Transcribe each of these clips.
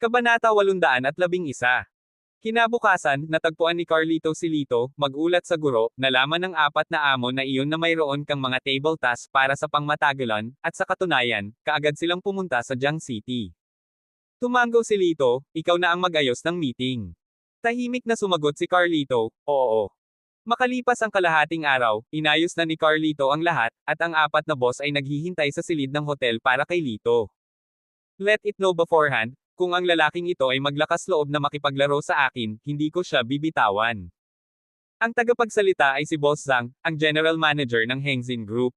Kabanata 811. Kinabukasan, natagpuan ni Carlito si Lito, mag-ulat sa guro, nalaman ng apat na amo na iyon na mayroon kang mga table tasks para sa pangmatagalan, at sa katunayan, kaagad silang pumunta sa Jiang City. Tumango si Lito, ikaw na ang mag-ayos ng meeting. Tahimik na sumagot si Carlito, oo. Makalipas ang kalahating araw, inayos na ni Carlito ang lahat, at ang apat na boss ay naghihintay sa silid ng hotel para kay Lito. Let it know beforehand, kung ang lalaking ito ay maglakas loob na makipaglaro sa akin, hindi ko siya bibitawan. Ang tagapagsalita ay si Boss Zhang, ang general manager ng Hengzin Group.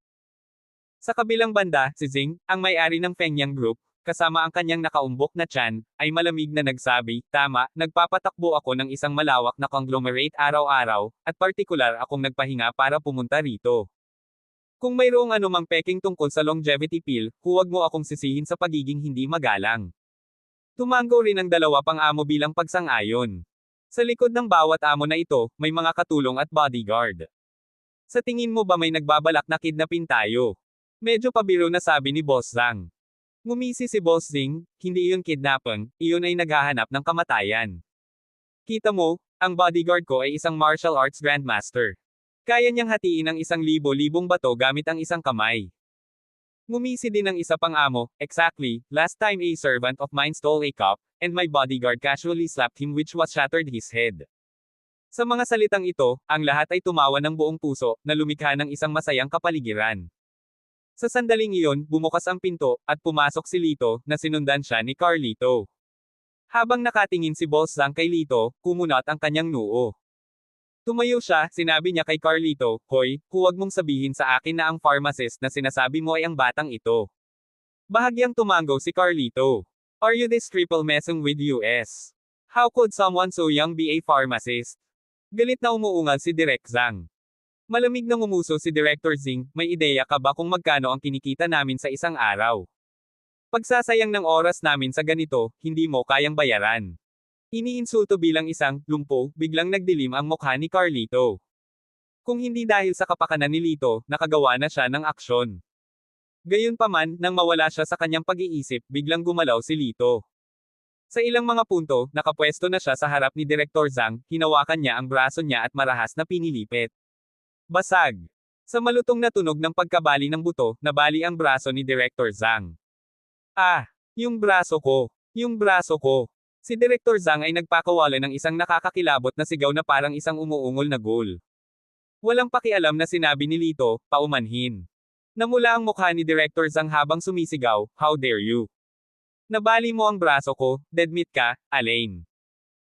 Sa kabilang banda, si Zing, ang may-ari ng Fengyang Group, kasama ang kanyang nakaumbok na tiyan, ay malamig na nagsabi, tama, nagpapatakbo ako ng isang malawak na conglomerate araw-araw, at partikular akong nagpahinga para pumunta rito. Kung mayroong anumang peking tungkol sa longevity pill, huwag mo akong sisihin sa pagiging hindi magalang. Tumango rin ang dalawa pang amo bilang pagsang-ayon. Sa likod ng bawat amo na ito, may mga katulong at bodyguard. Sa tingin mo ba may nagbabalak na kidnapin tayo? Medyo pabiro na sabi ni Boss Zhang. Ngumisi si Boss Zing, hindi iyon kidnapping, iyon ay naghahanap ng kamatayan. Kita mo, ang bodyguard ko ay isang martial arts grandmaster. Kaya niyang hatiin ang 1,000 bato gamit ang isang kamay. Ngumisi din ang isa pang amo, exactly, last time a servant of mine stole a cup, and my bodyguard casually slapped him which was shattered his head. Sa mga salitang ito, ang lahat ay tumawa ng buong puso, na lumikha ng isang masayang kapaligiran. Sa sandaling iyon, bumukas ang pinto, at pumasok si Lito, na sinundan siya ni Carlito. Habang nakatingin si Boss Zhang kay Lito, kumunat ang kanyang noo. Tumayo siya, sinabi niya kay Carlito, hoy, huwag mong sabihin sa akin na ang pharmacist na sinasabi mo ay ang batang ito. Bahagyang tumango si Carlito. Are you this triple messing with US? How could someone so young be a pharmacist? Galit na umuungal si Direk Zhang. Malamig na ngumuso si Director Zing, may ideya ka ba kung magkano ang kinikita namin sa isang araw? Pagsasayang ng oras namin sa ganito, hindi mo kayang bayaran. Iniinsulto bilang isang lumpo, biglang nagdilim ang mukha ni Carlito. Kung hindi dahil sa kapakanan ni Lito, nakagawa na siya ng aksyon. Gayunpaman, nang mawala siya sa kanyang pag-iisip, biglang gumalaw si Lito. Sa ilang mga punto, nakapwesto na siya sa harap ni Direktor Zhang, hinawakan niya ang braso niya at marahas na pinilipit. Basag. Sa malutong na tunog ng pagkabali ng buto, nabali ang braso ni Direktor Zhang. Ah! Yung braso ko! Yung braso ko! Si Direktor Zhang ay nagpakawala ng isang nakakakilabot na sigaw na parang isang umuungol na ghoul. Walang pakialam na sinabi ni Lito, paumanhin. Namula ang mukha ni Direktor Zhang habang sumisigaw, how dare you? Nabali mo ang braso ko, deadmeat ka, Alain.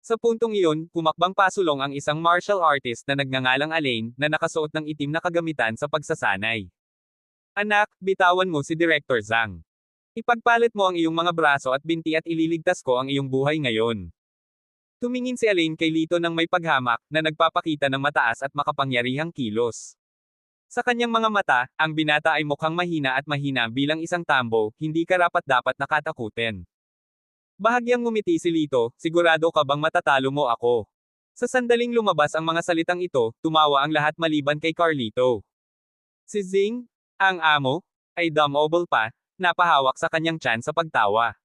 Sa puntong iyon, kumakbang pasulong ang isang martial artist na nagngangalang Alain, na nakasuot ng itim na kagamitan sa pagsasanay. Anak, bitawan mo si Direktor Zhang. Ipagpalit mo ang iyong mga braso at binti at ililigtas ko ang iyong buhay ngayon. Tumingin si Alain kay Lito ng may paghamak, na nagpapakita ng mataas at makapangyarihang kilos. Sa kanyang mga mata, ang binata ay mukhang mahina at mahina bilang isang tambo, hindi karapat-dapat nakatakutin. Bahagyang ngumiti si Lito, sigurado ka bang matatalo mo ako? Sa sandaling lumabas ang mga salitang ito, tumawa ang lahat maliban kay Carlito. Si Zing, ang amo, ay dumb-oble pa, napahawak sa kanyang tiyan sa pagtawa.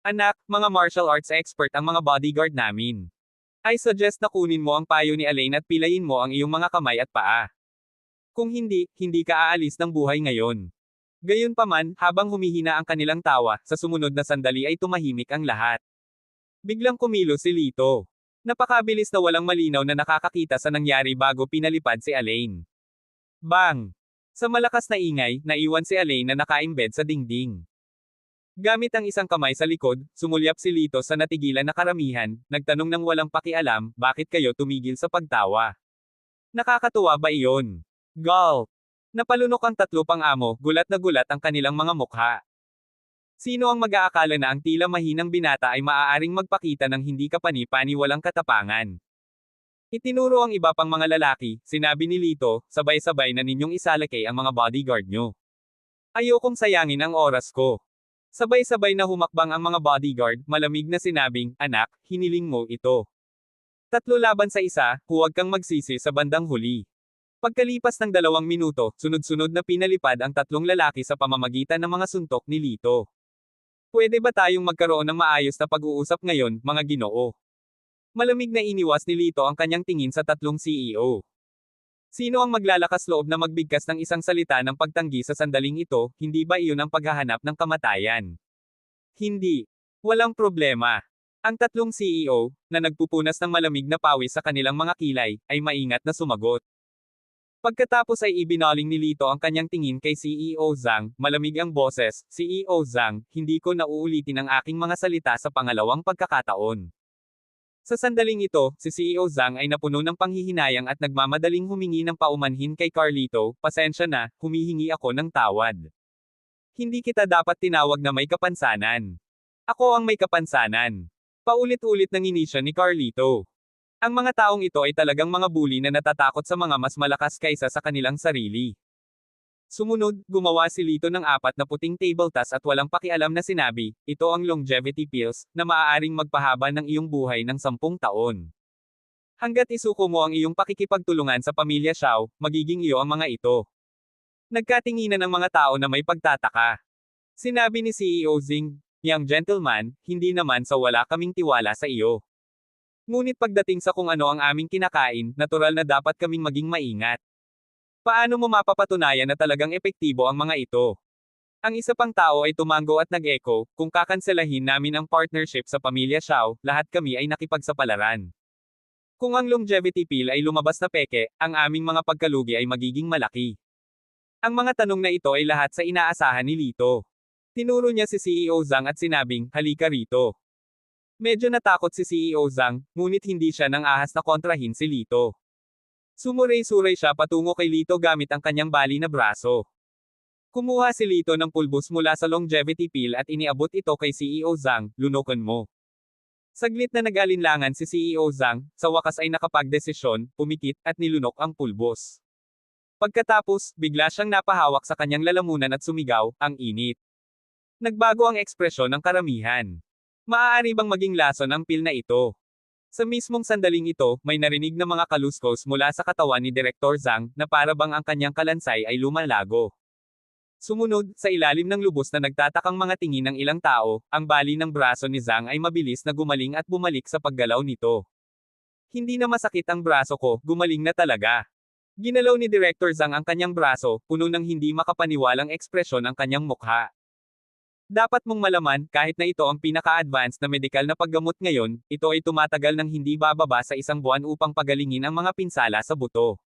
Anak, mga martial arts expert ang mga bodyguard namin. I suggest na kunin mo ang payo ni Alain at pilayin mo ang iyong mga kamay at paa. Kung hindi, hindi ka aalis ng buhay ngayon. Gayunpaman, habang humihina ang kanilang tawa, sa sumunod na sandali ay tumahimik ang lahat. Biglang kumilos si Lito. Napakabilis na walang malinaw na nakakakita sa nangyari bago pinalipad si Alain. Bang! Sa malakas na ingay, naiwan si Alain na nakaimbed sa dingding. Gamit ang isang kamay sa likod, sumulyap si Lito sa natigilan na karamihan, nagtanong ng walang pakialam, bakit kayo tumigil sa pagtawa? Nakakatuwa ba iyon? Gulp! Napalunok ang tatlo pang amo, gulat na gulat ang kanilang mga mukha. Sino ang mag-aakala na ang tila mahinang binata ay maaaring magpakita ng hindi kapani-pani walang katapangan? Itinuro ang iba pang mga lalaki, sinabi ni Lito, sabay-sabay na ninyong isalakay ang mga bodyguard nyo. Ayokong sayangin ang oras ko. Sabay-sabay na humakbang ang mga bodyguard, malamig na sinabing, anak, hiniling mo ito. 3 laban sa 1, huwag kang magsisi sa bandang huli. Pagkalipas ng 2 minuto, sunod-sunod na pinalipad ang 3 lalaki sa pamamagitan ng mga suntok ni Lito. Pwede ba tayong magkaroon ng maayos na pag-uusap ngayon, mga ginoo? Malamig na iniwas ni Lito ang kanyang tingin sa tatlong CEO. Sino ang maglalakas loob na magbigkas ng isang salita ng pagtanggi sa sandaling ito, hindi ba iyon ang paghahanap ng kamatayan? Hindi. Walang problema. Ang tatlong CEO, na nagpupunas ng malamig na pawis sa kanilang mga kilay, ay maingat na sumagot. Pagkatapos ay ibinaling ni Lito ang kanyang tingin kay CEO Zhang, malamig ang boses, CEO Zhang, hindi ko nauulitin ang aking mga salita sa pangalawang pagkakataon. Sa sandaling ito, si CEO Zhang ay napuno ng panghihinayang at nagmamadaling humingi ng paumanhin kay Carlito, pasensya na, humihingi ako ng tawad. Hindi kita dapat tinawag na may kapansanan. Ako ang may kapansanan. Paulit-ulit nang inisya ni Carlito. Ang mga taong ito ay talagang mga bully na natatakot sa mga mas malakas kaysa sa kanilang sarili. Sumunod, gumawa si Lito ng 4 na puting table tas at walang pakialam na sinabi, ito ang longevity pills, na maaaring magpahaba ng iyong buhay ng 10 taon. Hanggat isuko mo ang iyong pakikipagtulungan sa pamilya Xiao, magiging iyo ang mga ito. Nagkatinginan ng mga tao na may pagtataka. Sinabi ni CEO Zing, young gentleman, hindi naman sa wala kaming tiwala sa iyo. Ngunit pagdating sa kung ano ang aming kinakain, natural na dapat kaming maging maingat. Paano mo mapapatunayan na talagang epektibo ang mga ito? Ang isa pang tao ay tumango at nag-echo, kung kakanselahin namin ang partnership sa pamilya Xiao, lahat kami ay nakipagsapalaran. Kung ang longevity pill ay lumabas na peke, ang aming mga pagkalugi ay magiging malaki. Ang mga tanong na ito ay lahat sa inaasahan ni Lito. Tinuro niya si CEO Zhang at sinabing, halika rito. Medyo natakot si CEO Zhang, ngunit hindi siya nang ahas na kontrahin si Lito. Sumuray-suray siya patungo kay Lito gamit ang kanyang bali na braso. Kumuha si Lito ng pulbos mula sa longevity pill at iniabot ito kay CEO Zhang, lunukan mo. Saglit na nag-alinlangan si CEO Zhang, sa wakas ay nakapagdesisyon, pumikit, at nilunok ang pulbos. Pagkatapos, bigla siyang napahawak sa kanyang lalamunan at sumigaw, ang init. Nagbago ang ekspresyon ng karamihan. Maaari bang maging lason ang pil na ito? Sa mismong sandaling ito, may narinig na mga kaluskos mula sa katawan ni Direktor Zhang, na para bang ang kanyang kalansay ay lumalago. Sumunod, sa ilalim ng lubos na nagtatakang mga tingin ng ilang tao, ang bali ng braso ni Zhang ay mabilis na gumaling at bumalik sa paggalaw nito. Hindi na masakit ang braso ko, gumaling na talaga. Ginalaw ni Direktor Zhang ang kanyang braso, puno ng hindi makapaniwalang ekspresyon ang kanyang mukha. Dapat mong malaman, kahit na ito ang pinaka-advanced na medikal na paggamot ngayon, ito ay tumatagal ng hindi bababa sa 1 buwan upang pagalingin ang mga pinsala sa buto.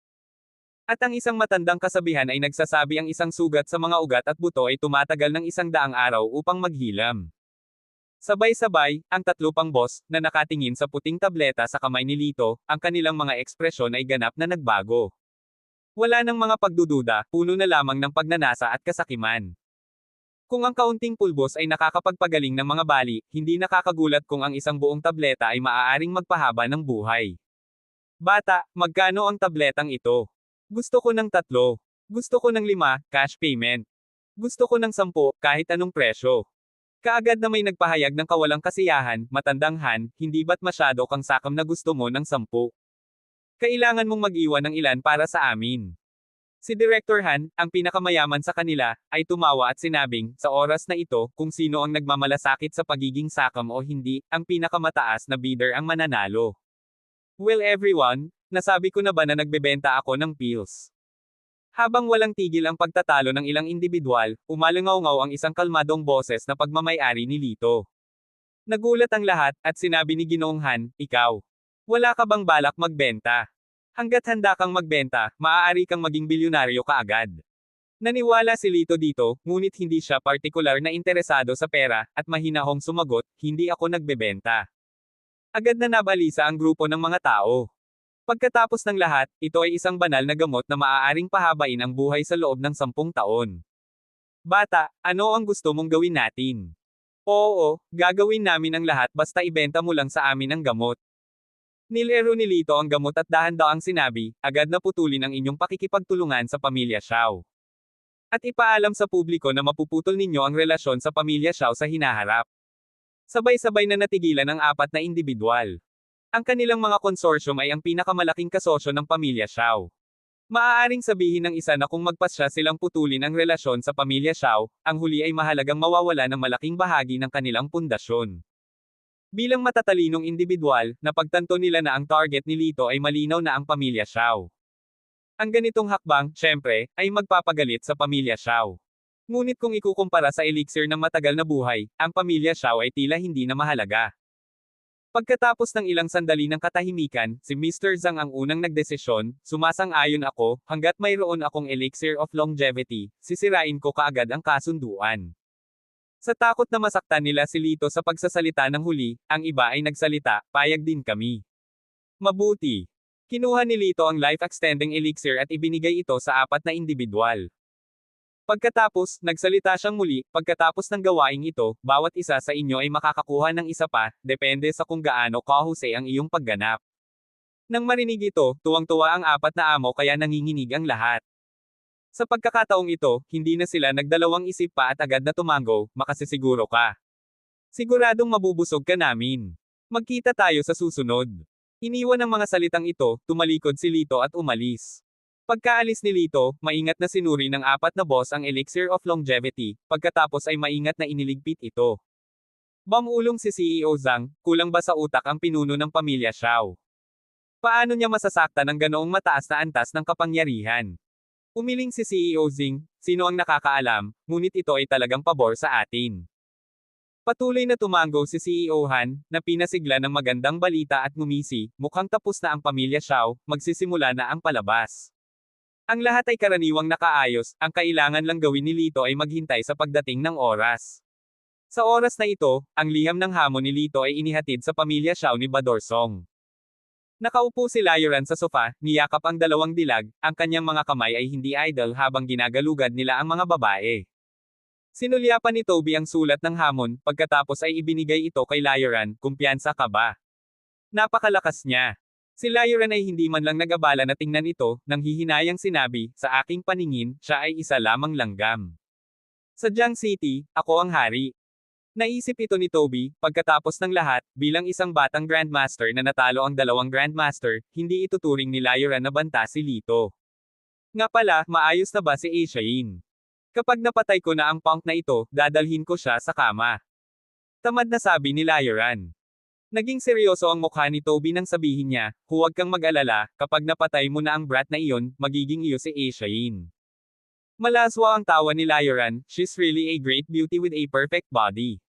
At ang isang matandang kasabihan ay nagsasabi ang isang sugat sa mga ugat at buto ay tumatagal ng 100 araw upang maghilam. Sabay-sabay, ang 3 pang boss, na nakatingin sa puting tableta sa kamay ni Lito, ang kanilang mga ekspresyon ay ganap na nagbago. Wala nang mga pagdududa, puno na lamang ng pagnanasa at kasakiman. Kung ang kaunting pulbos ay nakakapagpagaling ng mga bali, hindi nakakagulat kung ang isang buong tableta ay maaaring magpahaba ng buhay. Bata, magkano ang tabletang ito? Gusto ko ng 3. Gusto ko ng 5, cash payment. Gusto ko ng 10, kahit anong presyo. Kaagad na may nagpahayag ng kawalang kasiyahan, matandang Han, hindi ba't masyado kang sakam na gusto mo ng 10? Kailangan mong mag-iwan ng ilan para sa amin. Si Director Han, ang pinakamayaman sa kanila, ay tumawa at sinabing, sa oras na ito, kung sino ang nagmamalasakit sa pagiging sakam o hindi, ang pinakamataas na bidder ang mananalo. Well everyone, nasabi ko na ba na nagbebenta ako ng pills? Habang walang tigil ang pagtatalo ng ilang individual, umalangaw-ngaw ang isang kalmadong boses na pagmamayari ni Lito. Nagulat ang lahat, at sinabi ni Ginoong Han, ikaw. Wala ka bang balak magbenta? Hanggat handa kang magbenta, maaari kang maging bilyonaryo kaagad. Naniwala si Lito dito, ngunit hindi siya partikular na interesado sa pera, at mahinahong sumagot, hindi ako nagbebenta. Agad na nabalisa ang grupo ng mga tao. Pagkatapos ng lahat, ito ay isang banal na gamot na maaaring pahabain ang buhay sa loob ng 10 taon. Bata, ano ang gusto mong gawin natin? Oo, gagawin namin ang lahat basta ibenta mo lang sa amin ang gamot. Nilero ni Lito ang gamot at dahan-daang sinabi, agad na putulin ang inyong pakikipagtulungan sa pamilya Xiao. At ipaalam sa publiko na mapuputol ninyo ang relasyon sa pamilya Xiao sa hinaharap. Sabay-sabay na natigilan ang 4 na individual. Ang kanilang mga konsorsyum ay ang pinakamalaking kasosyo ng pamilya Xiao. Maaaring sabihin ng isa na kung magpasya silang putulin ang relasyon sa pamilya Xiao, ang huli ay mahalagang mawawala ng malaking bahagi ng kanilang pundasyon. Bilang matatalinong individual, napagtanto nila na ang target ni Lito ay malinaw na ang pamilya Xiao. Ang ganitong hakbang, syempre, ay magpapagalit sa pamilya Xiao. Ngunit kung ikukumpara sa elixir ng matagal na buhay, ang pamilya Xiao ay tila hindi na mahalaga. Pagkatapos ng ilang sandali ng katahimikan, si Mr. Zhang ang unang nagdesisyon, sumasang-ayon ako, hanggat mayroon akong elixir of longevity, sisirain ko kaagad ang kasunduan. Sa takot na masaktan nila si Lito sa pagsasalita ng huli, ang iba ay nagsalita, payag din kami. Mabuti. Kinuha ni Lito ang life-extending elixir at ibinigay ito sa apat na individual. Pagkatapos, nagsalita siyang muli, pagkatapos ng gawaing ito, bawat isa sa inyo ay makakakuha ng isa pa, depende sa kung gaano kahusay ang iyong pagganap. Nang marinig ito, tuwang-tuwa ang apat na amo kaya nanginginig ang lahat. Sa pagkakataong ito, hindi na sila nagdalawang isip pa at agad na tumango, makasisiguro ka. Siguradong mabubusog ka namin. Magkita tayo sa susunod. Iniwan ang mga salitang ito, tumalikod si Lito at umalis. Pagkaalis ni Lito, maingat na sinuri ng apat na boss ang elixir of longevity, pagkatapos ay maingat na iniligpit ito. Bamulong si CEO Zhang, kulang ba sa utak ang pinuno ng pamilya Xiao? Paano niya masasaktan ng ganoong mataas na antas ng kapangyarihan? Umiling si CEO Zing, sino ang nakakaalam, ngunit ito ay talagang pabor sa atin. Patuloy na tumango si CEO Han, na pinasigla ng magandang balita at ngumisi, mukhang tapos na ang pamilya Xiao, magsisimula na ang palabas. Ang lahat ay karaniwang nakaayos, ang kailangan lang gawin ni Lito ay maghintay sa pagdating ng oras. Sa oras na ito, ang liham ng hamon ni Lito ay inihatid sa pamilya Xiao ni Badorsong. Nakaupo si Layoran sa sofa, niyakap ang dalawang dilag, ang kanyang mga kamay ay hindi idle habang ginagalugad nila ang mga babae. Sinulyapan ni Toby ang sulat ng hamon, pagkatapos ay ibinigay ito kay Layoran, kumpiyansa ka ba? Napakalakas niya. Si Layoran ay hindi man lang nag-abala na tingnan ito, nang hihinayang sinabi, sa aking paningin, siya ay isa lamang langgam. Sa Jiang City, ako ang hari. Naisip ito ni Toby, pagkatapos ng lahat, bilang isang batang Grandmaster na natalo ang dalawang Grandmaster, hindi ituturing ni Layoran na banta si Lito. Nga pala, maayos na ba si Ashain? Kapag napatay ko na ang punk na ito, dadalhin ko siya sa kama. Tamad na sabi ni Layoran. Naging seryoso ang mukha ni Toby nang sabihin niya, huwag kang mag-alala, kapag napatay mo na ang brat na iyon, magiging iyo si Ashain. Malaswa ang tawa ni Layoran, she's really a great beauty with a perfect body.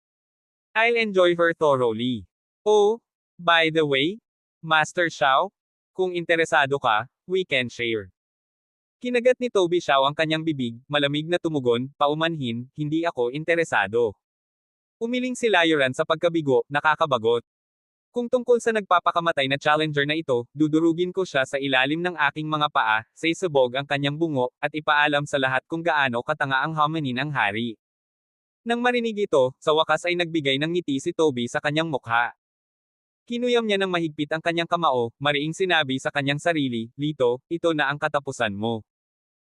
I'll enjoy her thoroughly. Oh, by the way, Master Xiao, kung interesado ka, we can share. Kinagat ni Toby Xiao ang kanyang bibig, malamig na tumugon, paumanhin, hindi ako interesado. Umiling si Layoran sa pagkabigo, nakakabagot. Kung tungkol sa nagpapakamatay na challenger na ito, dudurugin ko siya sa ilalim ng aking mga paa, sa isabog ang kanyang bungo, at ipaalam sa lahat kung gaano katanga ang hominin ang hari. Nang marinig ito, sa wakas ay nagbigay ng ngiti si Toby sa kanyang mukha. Kinuyam niya ng mahigpit ang kanyang kamao, mariing sinabi sa kanyang sarili, Lito, ito na ang katapusan mo.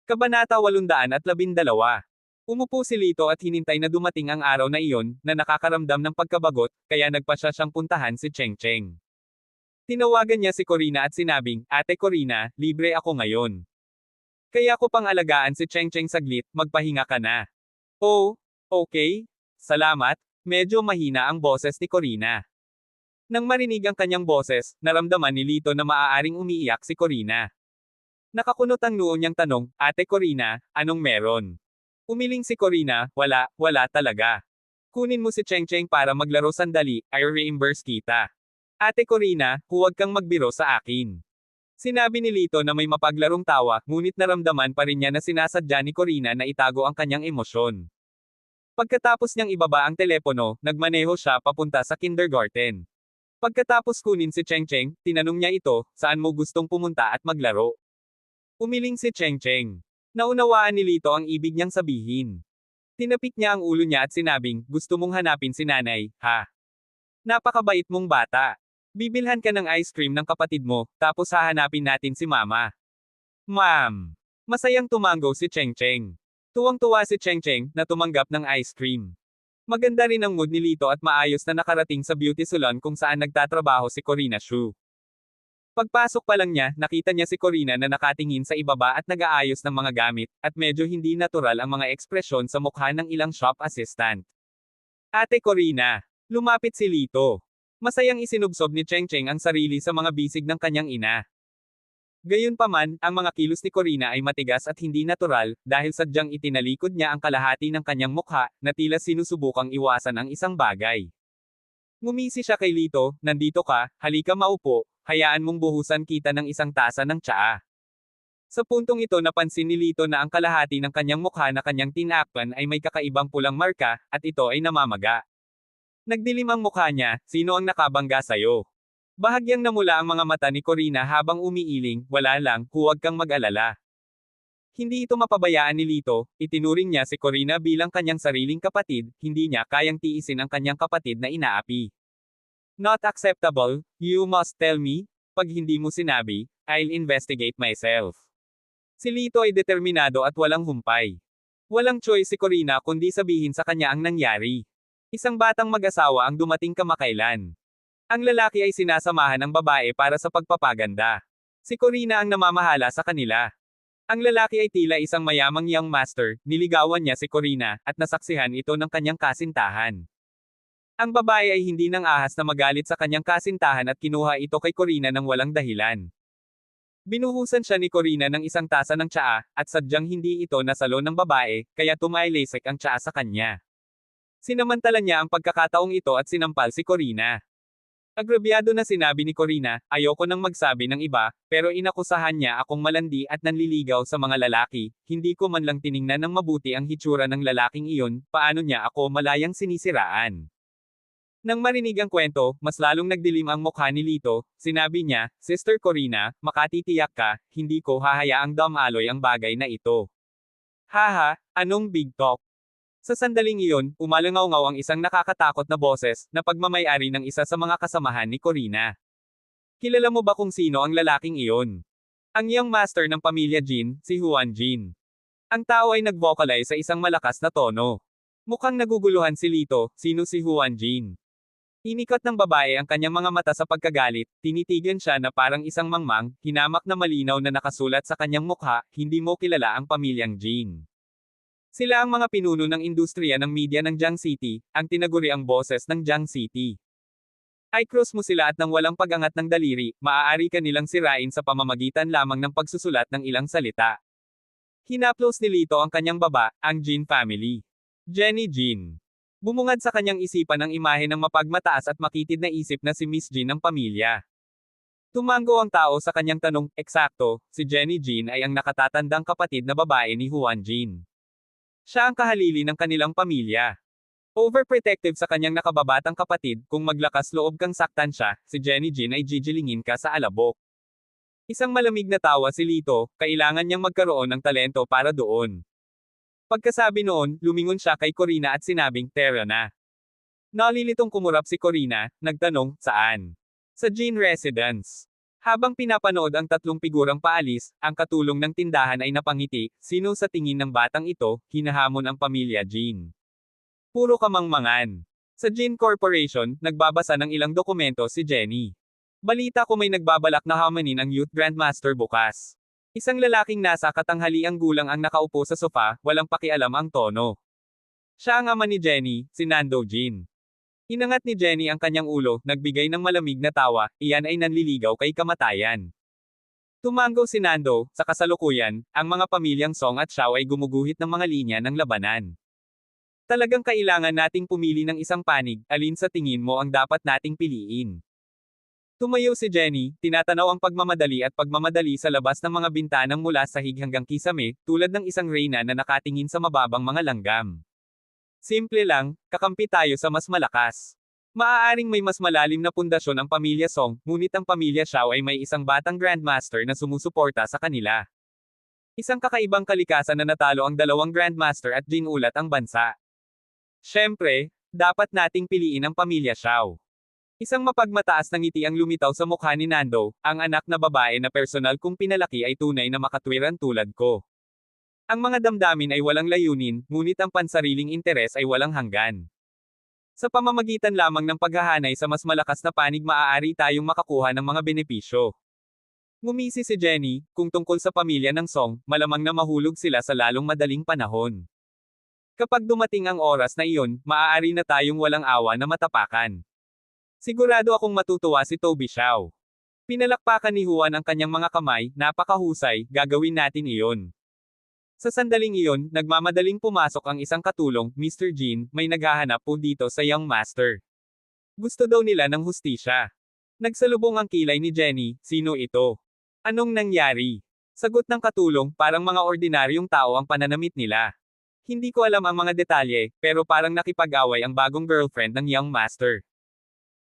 Kabanata 812. Umupo si Lito at hinintay na dumating ang araw na iyon, na nakakaramdam ng pagkabagot, kaya nagpasya siyang puntahan si Cheng Cheng. Tinawagan niya si Corina at sinabing, Ate Corina, libre ako ngayon. Kaya ko pang alagaan si Cheng Cheng saglit, magpahinga ka na. Oh, okay. Salamat, medyo mahina ang boses ni Corina. Nang marinig ang kanyang boses, naramdaman ni Lito na maaaring umiiyak si Corina. Nakakunot ang noo niyang tanong, Ate Corina, anong meron? Umiling si Corina, wala talaga. Kunin mo si Cheng Cheng para maglaro sandali, I'll reimburse kita. Ate Corina, huwag kang magbiro sa akin. Sinabi ni Lito na may mapaglarong tawa, ngunit naramdaman pa rin niya na sinasadya ni Corina na itago ang kanyang emosyon. Pagkatapos niyang ibaba ang telepono, nagmaneho siya papunta sa kindergarten. Pagkatapos kunin si Cheng Cheng, tinanong niya ito, saan mo gustong pumunta at maglaro? Umiling si Cheng Cheng. Naunawaan ni Lito ang ibig niyang sabihin. Tinapik niya ang ulo niya at sinabing, gusto mong hanapin si nanay, ha? Napakabait mong bata. Bibilhan ka ng ice cream ng kapatid mo, tapos hahanapin natin si mama. Ma'am. Masayang tumango si Cheng Cheng. Tuwang-tuwa si Cheng Cheng, na tumanggap ng ice cream. Maganda rin ang mood ni Lito at maayos na nakarating sa beauty salon kung saan nagtatrabaho si Corina Shu. Pagpasok pa lang niya, nakita niya si Corina na nakatingin sa ibaba at nag-aayos ng mga gamit, at medyo hindi natural ang mga ekspresyon sa mukha ng ilang shop assistant. Ate Corina. Lumapit si Lito. Masayang isinubsob ni Cheng Cheng ang sarili sa mga bisig ng kanyang ina. Gayunpaman, ang mga kilos ni Corina ay matigas at hindi natural, dahil sadyang itinalikod niya ang kalahati ng kanyang mukha, na tila sinusubukang iwasan ang isang bagay. Ngumisi siya kay Lito, nandito ka, halika maupo, hayaan mong buhusan kita ng isang tasa ng tsaa. Sa puntong ito napansin ni Lito na ang kalahati ng kanyang mukha na kanyang tinakpan ay may kakaibang pulang marka, at ito ay namamaga. Nagdilim ang mukha niya, sino ang nakabangga sa'yo? Bahagyang namula ang mga mata ni Corina habang umiiling, wala lang, huwag kang mag-alala. Hindi ito mapabayaan ni Lito, itinuring niya si Corina bilang kanyang sariling kapatid, hindi niya kayang tiisin ang kanyang kapatid na inaapi. Not acceptable, you must tell me, pag hindi mo sinabi, I'll investigate myself. Si Lito ay determinado at walang humpay. Walang choice si Corina kundi sabihin sa kanya ang nangyari. Isang batang mag-asawa ang dumating kamakailan. Ang lalaki ay sinasamahan ng babae para sa pagpapaganda. Si Corina ang namamahala sa kanila. Ang lalaki ay tila isang mayamang young master, niligawan niya si Corina, at nasaksihan ito ng kanyang kasintahan. Ang babae ay hindi nang ahas na magalit sa kanyang kasintahan at kinuha ito kay Corina ng walang dahilan. Binuhusan siya ni Corina ng isang tasa ng tsaa, at sadyang hindi ito nasalo ng babae, kaya tumailesek ang tsaa sa kanya. Sinamantala niya ang pagkakataong ito at sinampal si Corina. Agrabyado na sinabi ni Corina, ayoko nang magsabi ng iba, pero inakusahan niya akong malandi at nanliligaw sa mga lalaki, hindi ko man lang tiningnan ng mabuti ang hitsura ng lalaking iyon, paano niya ako malayang sinisiraan. Nang marinig ang kwento, mas lalong nagdilim ang mukha ni Lito, sinabi niya, Sister Corina, makatitiyak ka, hindi ko hahayaang damaloy ang bagay na ito. Haha, anong big talk? Sa sandaling iyon, umalangaw-ngaw ang isang nakakatakot na boses, na pagmamayari ng isa sa mga kasamahan ni Corina. Kilala mo ba kung sino ang lalaking iyon? Ang young master ng pamilya Jin, si Huan Jin. Ang tao ay nag-vocalize sa isang malakas na tono. Mukhang naguguluhan si Lito, sino si Huan Jin? Inikot ng babae ang kanyang mga mata sa pagkagalit, tinitigan siya na parang isang mangmang, hinamak na malinaw na nakasulat sa kanyang mukha, hindi mo kilala ang pamilyang Jin. Sila ang mga pinuno ng industriya ng media ng Jiang City, ang tinaguriang boses ng Jiang City. I-cross mo sila at nang walang pag-angat ng daliri, maaari ka nilang sirain sa pamamagitan lamang ng pagsusulat ng ilang salita. Hinaplos ni Lito ang kanyang baba, ang Jin family. Jenny Jin. Bumungad sa kanyang isipan ang imahe ng mapagmataas at makitid na isip na si Miss Jin ng pamilya. Tumango ang tao sa kanyang tanong, eksakto, si Jenny Jin ay ang nakatatandang kapatid na babae ni Huan Jin. Siya ang kahalili ng kanilang pamilya. Overprotective sa kanyang nakababatang kapatid, kung maglakas loob kang saktan siya, si Jenny Jin ay jijilingin ka sa alabok. Isang malamig na tawa si Lito, kailangan niyang magkaroon ng talento para doon. Pagkasabi noon, lumingon siya kay Corina at sinabing, tara na. Nalilitong kumurap si Corina, nagtanong, saan? Sa Jin Residence. Habang pinapanood ang tatlong figurang paalis, ang katulong ng tindahan ay napangiti, sino sa tingin ng batang ito, hinahamon ang pamilya Jin. Puro kamangmangan. Sa Jin Corporation, nagbabasa ng ilang dokumento si Jenny. Balita ko may nagbabalak na hamanin ang Youth Grandmaster bukas. Isang lalaking nasa katanghaliang gulang ang nakaupo sa sofa, walang pakialam ang tono. Siya ang ama ni Jenny, si Nando Jin. Inangat ni Jenny ang kanyang ulo, nagbigay ng malamig na tawa, iyan ay nanliligaw kay kamatayan. Tumango si Nando, sa kasalukuyan, ang mga pamilyang Song at Xiao ay gumuguhit ng mga linya ng labanan. Talagang kailangan nating pumili ng isang panig, alin sa tingin mo ang dapat nating piliin? Tumayo si Jenny, tinatanaw ang pagmamadali at pagmamadali sa labas ng mga bintanang mula sahig hanggang kisame, tulad ng isang reyna na nakatingin sa mababang mga langgam. Simple lang, kakampi tayo sa mas malakas. Maaaring may mas malalim na pundasyon ang pamilya Song, ngunit ang pamilya Xiao ay may isang batang grandmaster na sumusuporta sa kanila. Isang kakaibang kalikasan na natalo ang dalawang grandmaster at ginulat ang bansa. Siyempre, dapat nating piliin ang pamilya Xiao. Isang mapagmataas na ngiti ang lumitaw sa mukha ni Nando, ang anak na babae na personal kong pinalaki ay tunay na makatwiran tulad ko. Ang mga damdamin ay walang layunin, ngunit ang pansariling interes ay walang hanggan. Sa pamamagitan lamang ng paghahanay sa mas malakas na panig maaari tayong makakuha ng mga benepisyo. Ngumisi si Jenny, kung tungkol sa pamilya ng Song, malamang na mahulog sila sa lalong madaling panahon. Kapag dumating ang oras na iyon, maaari na tayong walang awa na matapakan. Sigurado akong matutuwa si Toby Xiao. Pinalakpakan ni Juan ang kanyang mga kamay, napakahusay, gagawin natin iyon. Sa sandaling iyon, nagmamadaling pumasok ang isang katulong, Mr. Jin, may naghahanap po dito sa Young Master. Gusto daw nila ng hustisya. Nagsalubong ang kilay ni Jenny, sino ito? Anong nangyari? Sagot ng katulong, parang mga ordinaryong tao ang pananamit nila. Hindi ko alam ang mga detalye, pero parang nakipag-away ang bagong girlfriend ng Young Master.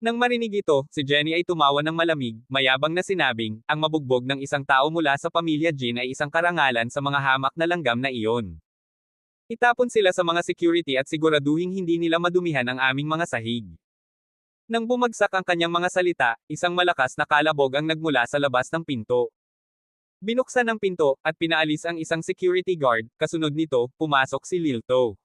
Nang marinig ito, si Jenny ay tumawa ng malamig, mayabang na sinabing, ang mabugbog ng isang tao mula sa pamilya Jin ay isang karangalan sa mga hamak na langgam na iyon. Itapon sila sa mga security at siguraduhing hindi nila madumihan ang aming mga sahig. Nang bumagsak ang kanyang mga salita, isang malakas na kalabog ang nagmula sa labas ng pinto. Binuksan ang pinto, at pinaalis ang isang security guard, kasunod nito, pumasok si Lilto.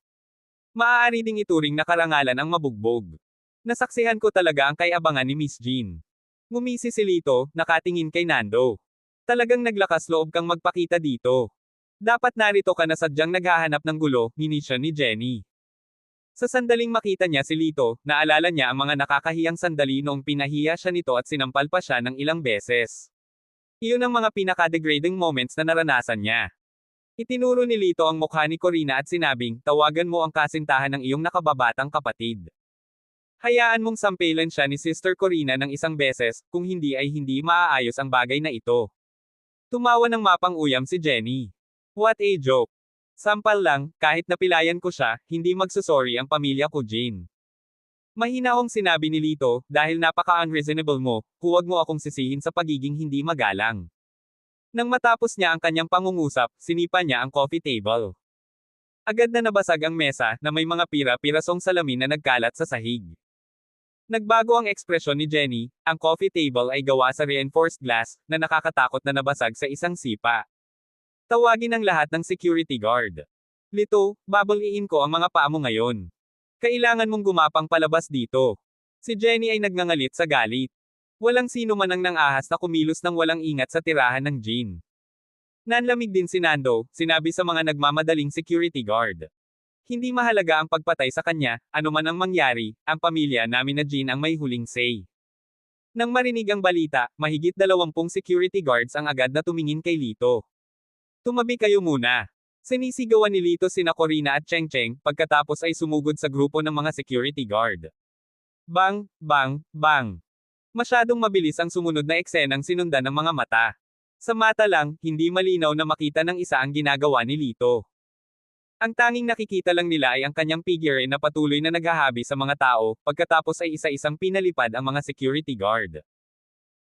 Maaari ding ituring na karangalan ang mabugbog. Nasaksihan ko talaga ang kay-abangan ni Miss Jean. Ngumisi si Lito, nakatingin kay Nando. Talagang naglakas loob kang magpakita dito. Dapat narito ka na sadyang naghahanap ng gulo, minisyon ni Jenny. Sa sandaling makita niya si Lito, naalala niya ang mga nakakahiyang sandali noong pinahiya siya nito at sinampal pa siya ng ilang beses. Iyon ang mga pinaka-degrading moments na naranasan niya. Itinuro ni Lito ang mukha ni Corina at sinabing, tawagan mo ang kasintahan ng iyong nakababatang kapatid. Hayaan mong sampelan siya ni Sister Corina ng isang beses, kung hindi ay hindi maaayos ang bagay na ito. Tumawa ng mapang-uyam si Jenny. What a joke. Sampal lang, kahit napilayan ko siya, hindi magsusorry ang pamilya ko Jin. Mahinahong sinabi ni Lito, dahil napaka-unreasonable mo, huwag mo akong sisihin sa pagiging hindi magalang. Nang matapos niya ang kanyang pangungusap, sinipa niya ang coffee table. Agad na nabasag ang mesa, na may mga pira-pirasong salamin na nagkalat sa sahig. Nagbago ang ekspresyon ni Jenny, ang coffee table ay gawa sa reinforced glass, na nakakatakot na nabasag sa isang sipa. Tawagin ang lahat ng security guard. Lito, babaliin ko ang mga paa mo ngayon. Kailangan mong gumapang palabas dito. Si Jenny ay nagngangalit sa galit. Walang sino man ang nang-ahas na kumilos ng walang ingat sa tirahan ng Jin. Nanlamig din si Nando, sinabi sa mga nagmamadaling security guard. Hindi mahalaga ang pagpatay sa kanya, anuman ang mangyari, ang pamilya namin na Jin ang may huling say. Nang marinig ang balita, mahigit 20 security guards ang agad na tumingin kay Lito. Tumabi kayo muna. Sinisigawan ni Lito sina Corina at Cheng Cheng, pagkatapos ay sumugod sa grupo ng mga security guard. Bang, bang, bang. Masyadong mabilis ang sumunod na eksenang sinundan ng mga mata. Sa mata lang, hindi malinaw na makita ng isa ang ginagawa ni Lito. Ang tanging nakikita lang nila ay ang kanyang figure na patuloy na naghahabi sa mga tao, pagkatapos ay isa-isang pinalipad ang mga security guard.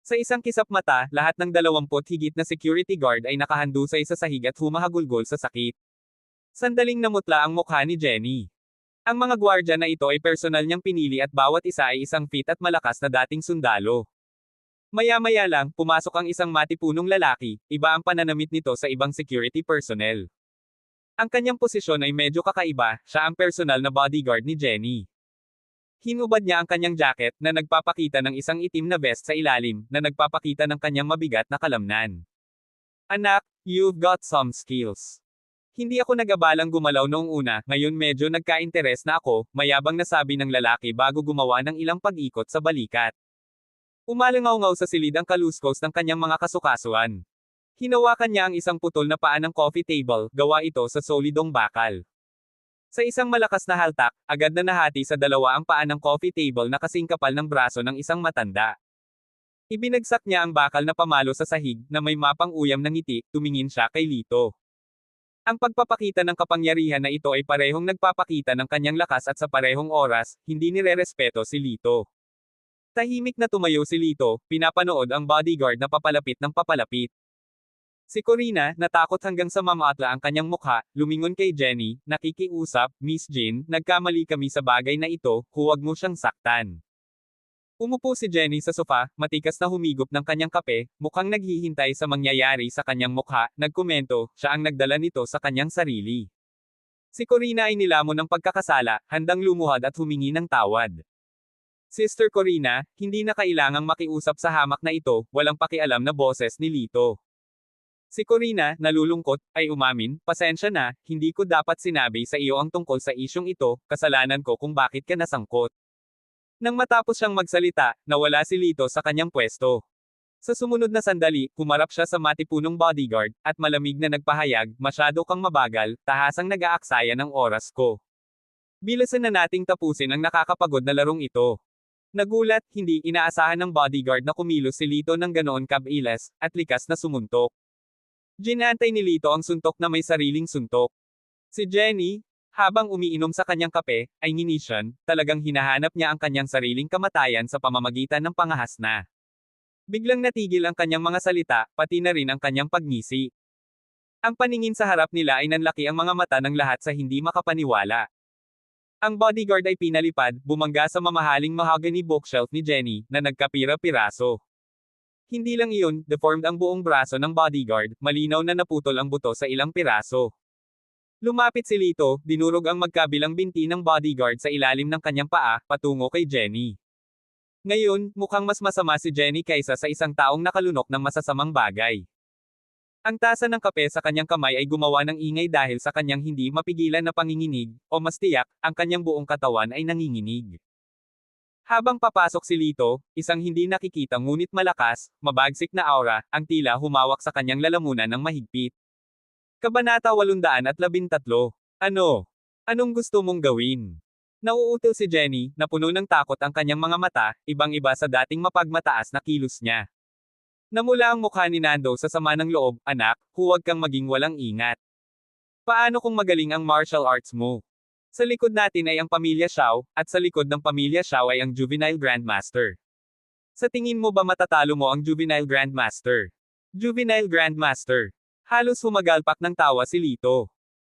Sa isang kisap mata, lahat ng 20 higit na security guard ay nakahandusay sa sahig at humahagulgol sa sakit. Sandaling namutla ang mukha ni Jenny. Ang mga gwardya na ito ay personal niyang pinili at bawat isa ay isang fit at malakas na dating sundalo. Maya-maya lang, pumasok ang isang matipunong lalaki, iba ang pananamit nito sa ibang security personnel. Ang kanyang posisyon ay medyo kakaiba, siya ang personal na bodyguard ni Jenny. Hinubad niya ang kanyang jacket, na nagpapakita ng isang itim na vest sa ilalim, na nagpapakita ng kanyang mabigat na kalamnan. Anak, you've got some skills. Hindi ako nag-abalang gumalaw noong una, ngayon medyo nagka-interes na ako, mayabang na sabi ng lalaki bago gumawa ng ilang pag-ikot sa balikat. Umalangaw-ngaw sa silid ang kaluskos ng kanyang mga kasukasuan. Hinawakan niya ang isang putol na paa ng coffee table, gawa ito sa solidong bakal. Sa isang malakas na haltak, agad na nahati sa dalawa ang paa ng coffee table na kasing kapal ng braso ng isang matanda. Ibinagsak niya ang bakal na pamalo sa sahig, na may mapang-uyam ng ngiti, tumingin siya kay Lito. Ang pagpapakita ng kapangyarihan na ito ay parehong nagpapakita ng kanyang lakas at sa parehong oras, hindi nirerespeto si Lito. Tahimik na tumayo si Lito, pinapanood ang bodyguard na papalapit ng papalapit. Si Corina, natakot hanggang sa mamaatla ang kanyang mukha, lumingon kay Jenny, nakikiusap, Miss Jin, nagkamali kami sa bagay na ito, huwag mo siyang saktan. Umupo si Jenny sa sofa, matikas na humigop ng kanyang kape, mukhang naghihintay sa mangyayari sa kanyang mukha, nagkomento, siya ang nagdala nito sa kanyang sarili. Si Corina ay nilamon ng pagkakasala, handang lumuhad at humingi ng tawad. Sister Corina, hindi na kailangang makiusap sa hamak na ito, walang pakialam na boses ni Lito. Si Corina, nalulungkot, ay umamin, pasensya na, hindi ko dapat sinabi sa iyo ang tungkol sa isyong ito, kasalanan ko kung bakit ka nasangkot. Nang matapos siyang magsalita, nawala si Lito sa kanyang pwesto. Sa sumunod na sandali, humarap siya sa matipunong bodyguard, at malamig na nagpahayag, masyado kang mabagal, tahasang nag-aaksaya ng oras ko. Bilasan na nating tapusin ang nakakapagod na larong ito. Nagulat, hindi inaasahan ng bodyguard na kumilos si Lito ng ganoon kabilis, at likas na sumuntok. Ginantay ni Lito ang suntok na may sariling suntok. Si Jenny, habang umiinom sa kanyang kape, ay nginisyan, talagang hinahanap niya ang kanyang sariling kamatayan sa pamamagitan ng pangahas na. Biglang natigil ang kanyang mga salita, pati na rin ang kanyang pagngisi. Ang paningin sa harap nila ay nanlaki ang mga mata ng lahat sa hindi makapaniwala. Ang bodyguard ay pinalipad, bumangga sa mamahaling mahogany bookshelf ni Jenny, na nagkapira-piraso. Hindi lang iyon, deformed ang buong braso ng bodyguard, malinaw na naputol ang buto sa ilang piraso. Lumapit si Lito, dinurog ang magkabilang binti ng bodyguard sa ilalim ng kanyang paa, patungo kay Jenny. Ngayon, mukhang mas masama si Jenny kaysa sa isang taong nakalunok ng masasamang bagay. Ang tasa ng kape sa kanyang kamay ay gumawa ng ingay dahil sa kanyang hindi mapigilan na panginginig, o mas tiyak, ang kanyang buong katawan ay nanginginig. Habang papasok si Lito, isang hindi nakikita ngunit malakas, mabagsik na aura, ang tila humawak sa kanyang lalamunan ng mahigpit. Kabanata 813. Ano? Anong gusto mong gawin? Nauutil si Jenny, na puno ng takot ang kanyang mga mata, ibang-iba sa dating mapagmataas na kilos niya. Namula ang mukha ni Nando sa sama ng loob, anak, huwag kang maging walang ingat. Paano kung magaling ang martial arts mo? Sa likod natin ay ang pamilya Xiao, at sa likod ng pamilya Xiao ay ang Juvenile Grandmaster. Sa tingin mo ba matatalo mo ang Juvenile Grandmaster? Juvenile Grandmaster. Halos humagalpak ng tawa si Lito.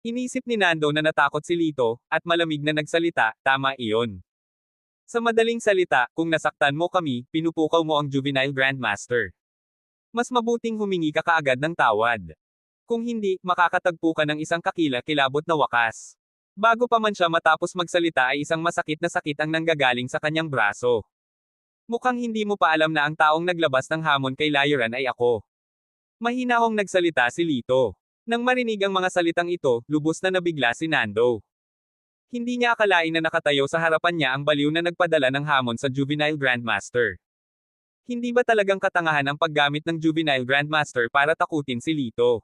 Inisip ni Nando na natakot si Lito, at malamig na nagsalita, tama iyon. Sa madaling salita, kung nasaktan mo kami, pinupukaw mo ang Juvenile Grandmaster. Mas mabuting humingi ka kaagad ng tawad. Kung hindi, makakatagpo ka ng isang kakila-kilabot na wakas. Bago pa man siya matapos magsalita ay isang masakit na sakit ang nanggagaling sa kanyang braso. Mukhang hindi mo pa alam na ang taong naglabas ng hamon kay Layaran ay ako. Mahinahong nagsalita si Lito. Nang marinig ang mga salitang ito, lubos na nabigla si Nando. Hindi niya akalain na nakatayo sa harapan niya ang baliw na nagpadala ng hamon sa Juvenile Grandmaster. Hindi ba talagang katangahan ang paggamit ng Juvenile Grandmaster para takutin si Lito?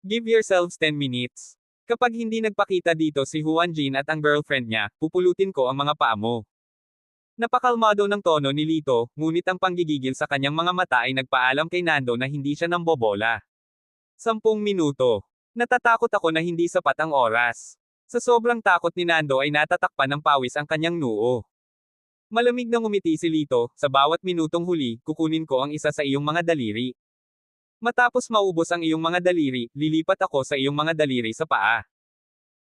Give yourselves 10 minutes. Kapag hindi nagpakita dito si Huan Jin at ang girlfriend niya, pupulutin ko ang mga paa mo. Napakalmado ng tono ni Lito, ngunit ang panggigigil sa kanyang mga mata ay nagpaalam kay Nando na hindi siya nambobola. 10 minuto. Natatakot ako na hindi sapat ang oras. Sa sobrang takot ni Nando ay natatakpan ng pawis ang kanyang noo. Malamig na ngumiti si Lito, sa bawat minutong huli, kukunin ko ang isa sa iyong mga daliri. Matapos maubos ang iyong mga daliri, lilipat ako sa iyong mga daliri sa paa.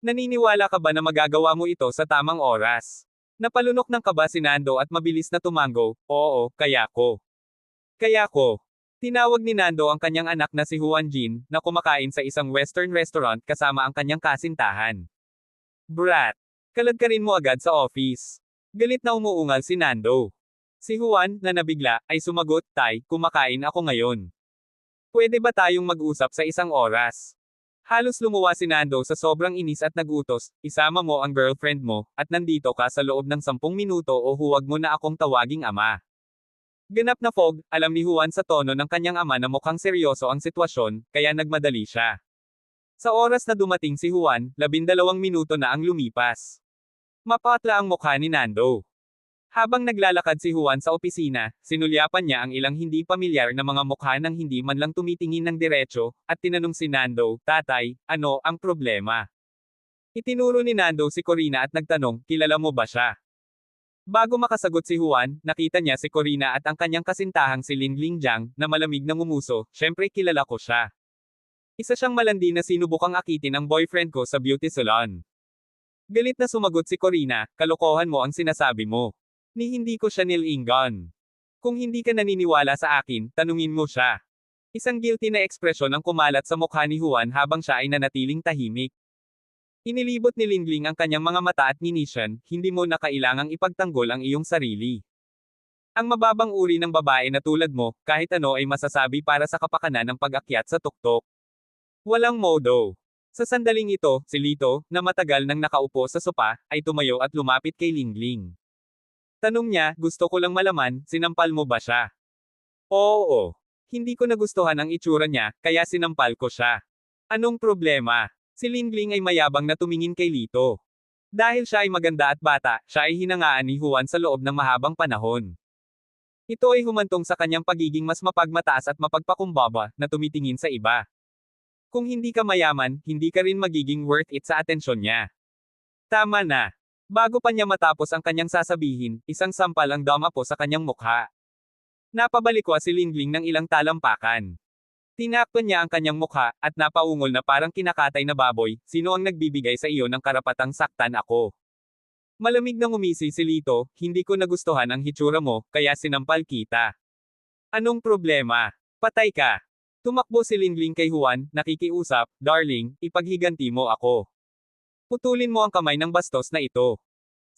Naniniwala ka ba na magagawa mo ito sa tamang oras? Napalunok ng kaba si Nando at mabilis na tumango, oo, kaya ko. Kaya ko. Tinawag ni Nando ang kanyang anak na si Huan Jin, na kumakain sa isang western restaurant kasama ang kanyang kasintahan. Brat! Kaladkarin mo agad sa office. Galit na umuungal si Nando. Si Juan, na nabigla, ay sumagot, Tay, kumakain ako ngayon. Pwede ba tayong mag-usap sa isang oras? Halos lumuwa si Nando sa sobrang inis at nagutos, isama mo ang girlfriend mo, at nandito ka sa loob ng 10 minuto o huwag mo na akong tawaging ama. Ganap na fog, alam ni Juan sa tono ng kanyang ama na mukhang seryoso ang sitwasyon, kaya nagmadali siya. Sa oras na dumating si Juan, 12 minuto na ang lumipas. Mapatla ang mukha ni Nando. Habang naglalakad si Juan sa opisina, sinulyapan niya ang ilang hindi pamilyar na mga mukha nang hindi man lang tumitingin ng diretso, at tinanong si Nando, Tatay, ano ang problema? Itinuro ni Nando si Corina at nagtanong, kilala mo ba siya? Bago makasagot si Juan, nakita niya si Corina at ang kanyang kasintahang si Lingling Jiang, na malamig na ngumuso, syempre kilala ko siya. Isa siyang malandi na sinubukang akitin ang boyfriend ko sa beauty salon. Galit na sumagot si Corina, kalokohan mo ang sinasabi mo. Ni hindi ko siya nilingon. Kung hindi ka naniniwala sa akin, tanungin mo siya. Isang guilty na ekspresyon ang kumalat sa mukha ni Juan habang siya ay nanatiling tahimik. Inilibot ni Lingling ang kanyang mga mata at nginisyan, hindi mo na kailangang ipagtanggol ang iyong sarili. Ang mababang uri ng babae na tulad mo, kahit ano ay masasabi para sa kapakanan ng pag-akyat sa tuktok. Walang modo. Sa sandaling ito, si Lito, na matagal nang nakaupo sa sopa, ay tumayo at lumapit kay Lingling. Tanong niya, gusto ko lang malaman, sinampal mo ba siya? Oo. Hindi ko nagustuhan ang itsura niya, kaya sinampal ko siya. Anong problema? Si Lingling ay mayabang na tumingin kay Lito. Dahil siya ay maganda at bata, siya ay hinangaan ni Juan sa loob ng mahabang panahon. Ito ay humantong sa kanyang pagiging mas mapagmataas at mapagpakumbaba, na tumitingin sa iba. Kung hindi ka mayaman, hindi ka rin magiging worth it sa atensyon niya. Tama na. Bago pa niya matapos ang kanyang sasabihin, isang sampal ang dumapo sa kanyang mukha. Napabalikwa si Lingling ng ilang talampakan. Tinakpan niya ang kanyang mukha, at napaungol na parang kinakatay na baboy, sino ang nagbibigay sa iyo ng karapatang saktan ako? Malamig na ngumisi si Lito, hindi ko nagustuhan ang hitsura mo, kaya sinampal kita. Anong problema? Patay ka. Tumakbo si Lingling kay Juan, nakikiusap, darling, ipaghiganti mo ako. Putulin mo ang kamay ng bastos na ito.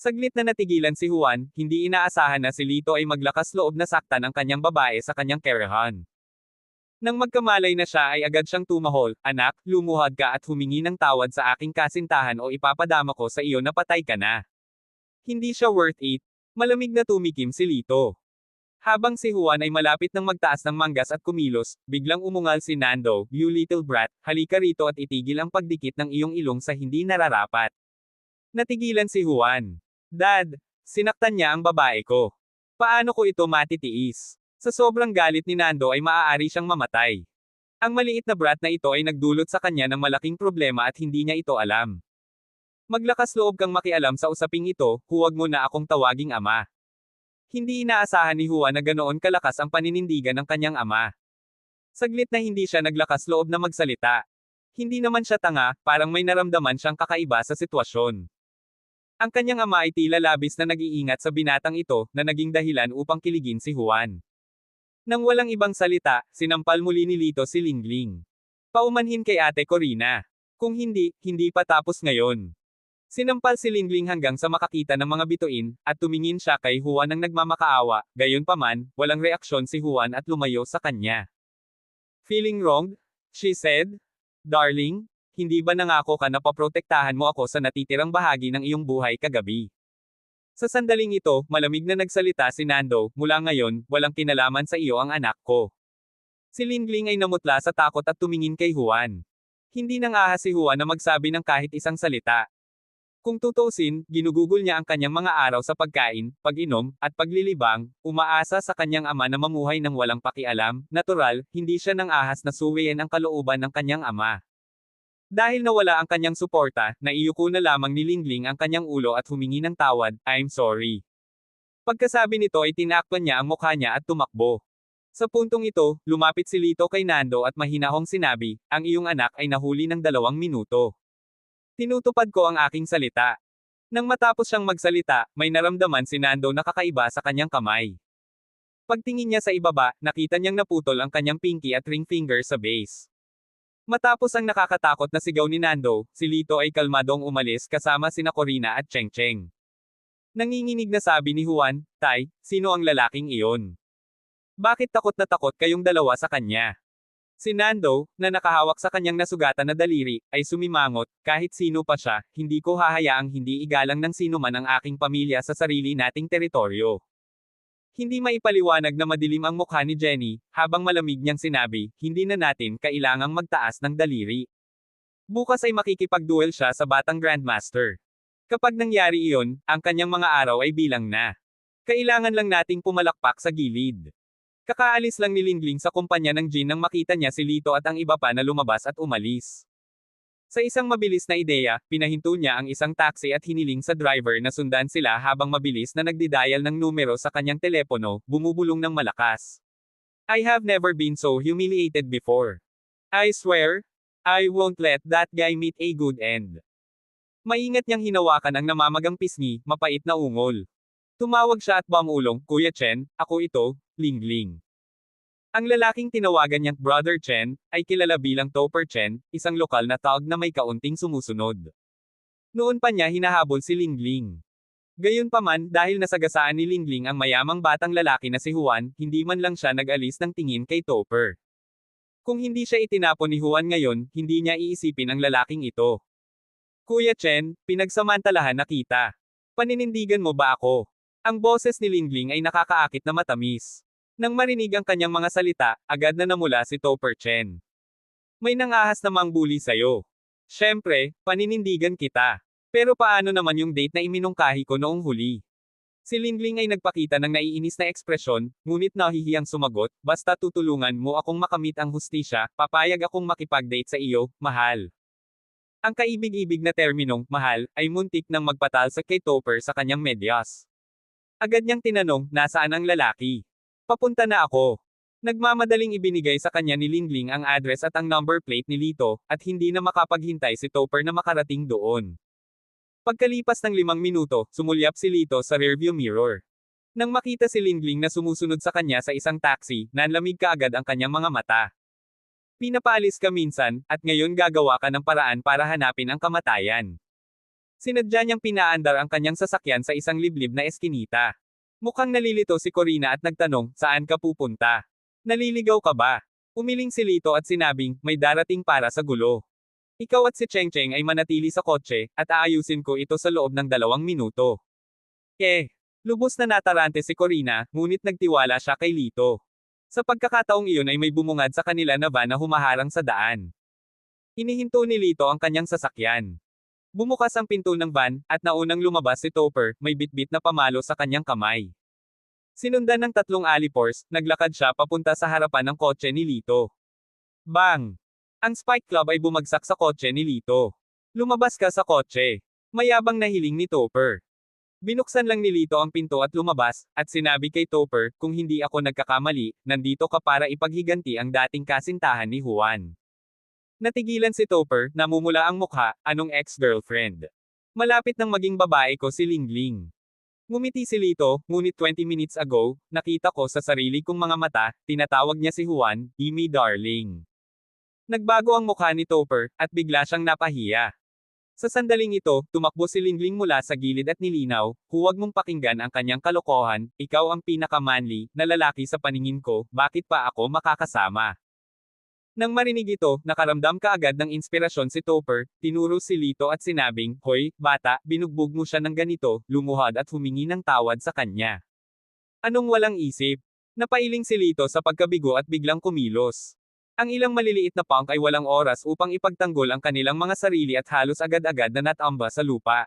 Saglit na natigilan si Juan, hindi inaasahan na si Lito ay maglakas loob na saktan ang kanyang babae sa kanyang kerehan. Nang magkamalay na siya ay agad siyang tumahol, anak, lumuhad ka at humingi ng tawad sa aking kasintahan o ipapadama ko sa iyo na patay ka na. Hindi siya worth it. Malamig na tumikim si Lito. Habang si Juan ay malapit ng magtaas ng manggas at kumilos, biglang umungal si Nando, you little brat, halika rito at itigil ang pagdikit ng iyong ilong sa hindi nararapat. Natigilan si Juan. Dad, sinaktan niya ang babae ko. Paano ko ito matitiis? Sa sobrang galit ni Nando ay maaari siyang mamatay. Ang maliit na brat na ito ay nagdulot sa kanya ng malaking problema at hindi niya ito alam. Maglakas loob kang makialam sa usaping ito, huwag mo na akong tawaging ama. Hindi inaasahan ni Juan na ganoon kalakas ang paninindigan ng kanyang ama. Saglit na hindi siya naglakas loob na magsalita. Hindi naman siya tanga, parang may naramdaman siyang kakaiba sa sitwasyon. Ang kanyang ama ay tila labis na nag-iingat sa binatang ito, na naging dahilan upang kiligin si Juan. Nang walang ibang salita, sinampal muli ni Lito si Lingling. Paumanhin kay Ate Corina. Kung hindi, hindi pa tapos ngayon. Sinampal si Lingling hanggang sa makakita ng mga bituin, at tumingin siya kay Juan ng nagmamakaawa, gayunpaman, walang reaksyon si Juan at lumayo sa kanya. Feeling wronged? She said. Darling, hindi ba nangako ka na paprotektahan mo ako sa natitirang bahagi ng iyong buhay kagabi? Sa sandaling ito, malamig na nagsalita si Nando, mula ngayon, walang kinalaman sa iyo ang anak ko. Si Lingling ay namutla sa takot at tumingin kay Juan. Hindi nang ahas si Juan na magsabi ng kahit isang salita. Kung tutusin, ginugugol niya ang kanyang mga araw sa pagkain, pag-inom, at paglilibang, umaasa sa kanyang ama na mamuhay ng walang pakialam, natural, hindi siya nang ahas na suwiin ang kalooban ng kanyang ama. Dahil nawala ang kanyang suporta, naiyuko na lamang ni Lingling ang kanyang ulo at humingi ng tawad, I'm sorry. Pagkasabi nito ay tinakpan niya ang mukha niya at tumakbo. Sa puntong ito, lumapit si Lito kay Nando at mahinahong sinabi, ang iyong anak ay nahuli ng 2 minuto. Tinutupad ko ang aking salita. Nang matapos siyang magsalita, may naramdaman si Nando na kakaiba sa kanyang kamay. Pagtingin niya sa ibaba, nakita niyang naputol ang kanyang pinky at ring finger sa base. Matapos ang nakakatakot na sigaw ni Nando, si Lito ay kalmadong umalis kasama sina Corina at Cheng Cheng. Nanginginig na sabi ni Juan, Tay, sino ang lalaking iyon? Bakit takot na takot kayong dalawa sa kanya? Si Nando, na nakahawak sa kanyang nasugatan na daliri, ay sumimangot, kahit sino pa siya, hindi ko hahayaang hindi igalang ng sino man ang aking pamilya sa sarili nating teritoryo. Hindi maipaliwanag na madilim ang mukha ni Jenny, habang malamig niyang sinabi, hindi na natin kailangang magtaas ng daliri. Bukas ay makikipagduel siya sa batang Grandmaster. Kapag nangyari iyon, ang kanyang mga araw ay bilang na. Kailangan lang nating pumalakpak sa gilid. Kakaalis lang ni Lingling sa kumpanya ng Jin nang makita niya si Lito at ang iba pa na lumabas at umalis. Sa isang mabilis na ideya, pinahinto niya ang isang taxi at hiniling sa driver na sundan sila habang mabilis na nagdidial ng numero sa kanyang telepono, bumubulong ng malakas. I have never been so humiliated before. I swear, I won't let that guy meet a good end. Maingat niyang hinawakan ang namamagang pisngi, mapait na ungol. Tumawag siya at bumulong, Kuya Chen, ako ito, Lingling. Ang lalaking tinawagan niyang Brother Chen, ay kilala bilang Topper Chen, isang lokal na tawag na may kaunting sumusunod. Noon pa niya hinahabol si Lingling. Gayunpaman, dahil nasagasaan ni Lingling ang mayamang batang lalaki na si Juan, hindi man lang siya nag-alis ng tingin kay Topper. Kung hindi siya itinapon ni Juan ngayon, hindi niya iisipin ang lalaking ito. Kuya Chen, pinagsamantalahan na kita. Paninindigan mo ba ako? Ang boses ni Lingling ay nakakaakit na matamis. Nang marinig ang kanyang mga salita, agad na namula si Topper Chen. May nangahas namang bully sa'yo. Siyempre, paninindigan kita. Pero paano naman yung date na iminungkahi ko noong huli? Si Lingling ay nagpakita ng naiinis na ekspresyon, ngunit nahihiyang sumagot, basta tutulungan mo akong makamit ang hustisya, papayag akong makipag-date sa iyo, mahal. Ang kaibig-ibig na terminong, mahal, ay muntik nang magpatalsa kay Topper sa kanyang medyas. Agad niyang tinanong, nasaan ang lalaki? Papunta na ako. Nagmamadaling ibinigay sa kanya ni Lingling ang address at ang number plate ni Lito, at hindi na makapaghintay si Topper na makarating doon. Pagkalipas ng 5 minuto, sumulyap si Lito sa rearview mirror. Nang makita si Lingling na sumusunod sa kanya sa isang taxi, nanlamig kaagad ang kanyang mga mata. Pinapaalis ka minsan, at ngayon gagawa ka ng paraan para hanapin ang kamatayan. Sinadya niyang pinaandar ang kanyang sasakyan sa isang liblib na eskinita. Mukhang nalilito si Corina at nagtanong, saan ka pupunta? Naliligaw ka ba? Umiling si Lito at sinabing, may darating para sa gulo. Ikaw at si Cheng Cheng ay manatili sa kotse, at aayusin ko ito sa loob ng 2 minuto. Lubos na natarante si Corina, ngunit nagtiwala siya kay Lito. Sa pagkakataong iyon ay may bumungad sa kanila na van na humaharang sa daan. Inihinto ni Lito ang kanyang sasakyan. Bumukas ang pinto ng van, at naunang lumabas si Topper, may bitbit na pamalo sa kanyang kamay. Sinundan ng 3 alipors, naglakad siya papunta sa harapan ng kotse ni Lito. Bang! Ang Spike Club ay bumagsak sa kotse ni Lito. Lumabas ka sa kotse. Mayabang na hiling ni Topper. Binuksan lang ni Lito ang pinto at lumabas, at sinabi kay Topper, kung hindi ako nagkakamali, nandito ka para ipaghiganti ang dating kasintahan ni Juan. Natigilan si Topper, namumula ang mukha, anong ex-girlfriend? Malapit nang maging babae ko si Lingling. Ngumiti si Lito, ngunit 20 minutes ago, nakita ko sa sarili kong mga mata, tinatawag niya si Juan, Imi darling. Nagbago ang mukha ni Topper, at bigla siyang napahiya. Sa sandaling ito, tumakbo si Lingling mula sa gilid at nilinaw, huwag mong pakinggan ang kanyang kalokohan, ikaw ang pinaka-manly na lalaki sa paningin ko, bakit pa ako makakasama? Nang marinig ito, nakaramdam kaagad ng inspirasyon si Topper, tinuro si Lito at sinabing, hoy, bata, binugbog mo siya ng ganito, lumuhad at humingi ng tawad sa kanya. Anong walang isip? Napailing si Lito sa pagkabigo at biglang kumilos. Ang ilang maliliit na punk ay walang oras upang ipagtanggol ang kanilang mga sarili at halos agad-agad na natamba sa lupa.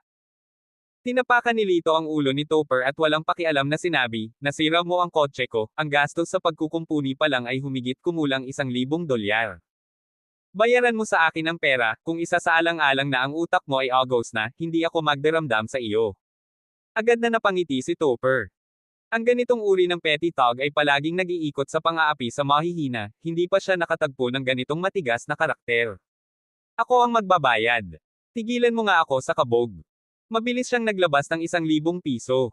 Tinapakan ni Lito ang ulo ni Topper at walang pakialam na sinabi, nasira mo ang kotse ko, ang gastos sa pagkukumpuni pa lang ay humigit kumulang $1,000. Bayaran mo sa akin ang pera, kung isa sa alang-alang na ang utak mo ay agos na, hindi ako magdaramdam sa iyo. Agad na napangiti si Topper. Ang ganitong uri ng petty thug ay palaging nag-iikot sa pang-aapi sa mahihina, hindi pa siya nakatagpo ng ganitong matigas na karakter. Ako ang magbabayad. Tigilan mo nga ako sa kabog. Mabilis siyang naglabas ng ₱1,000.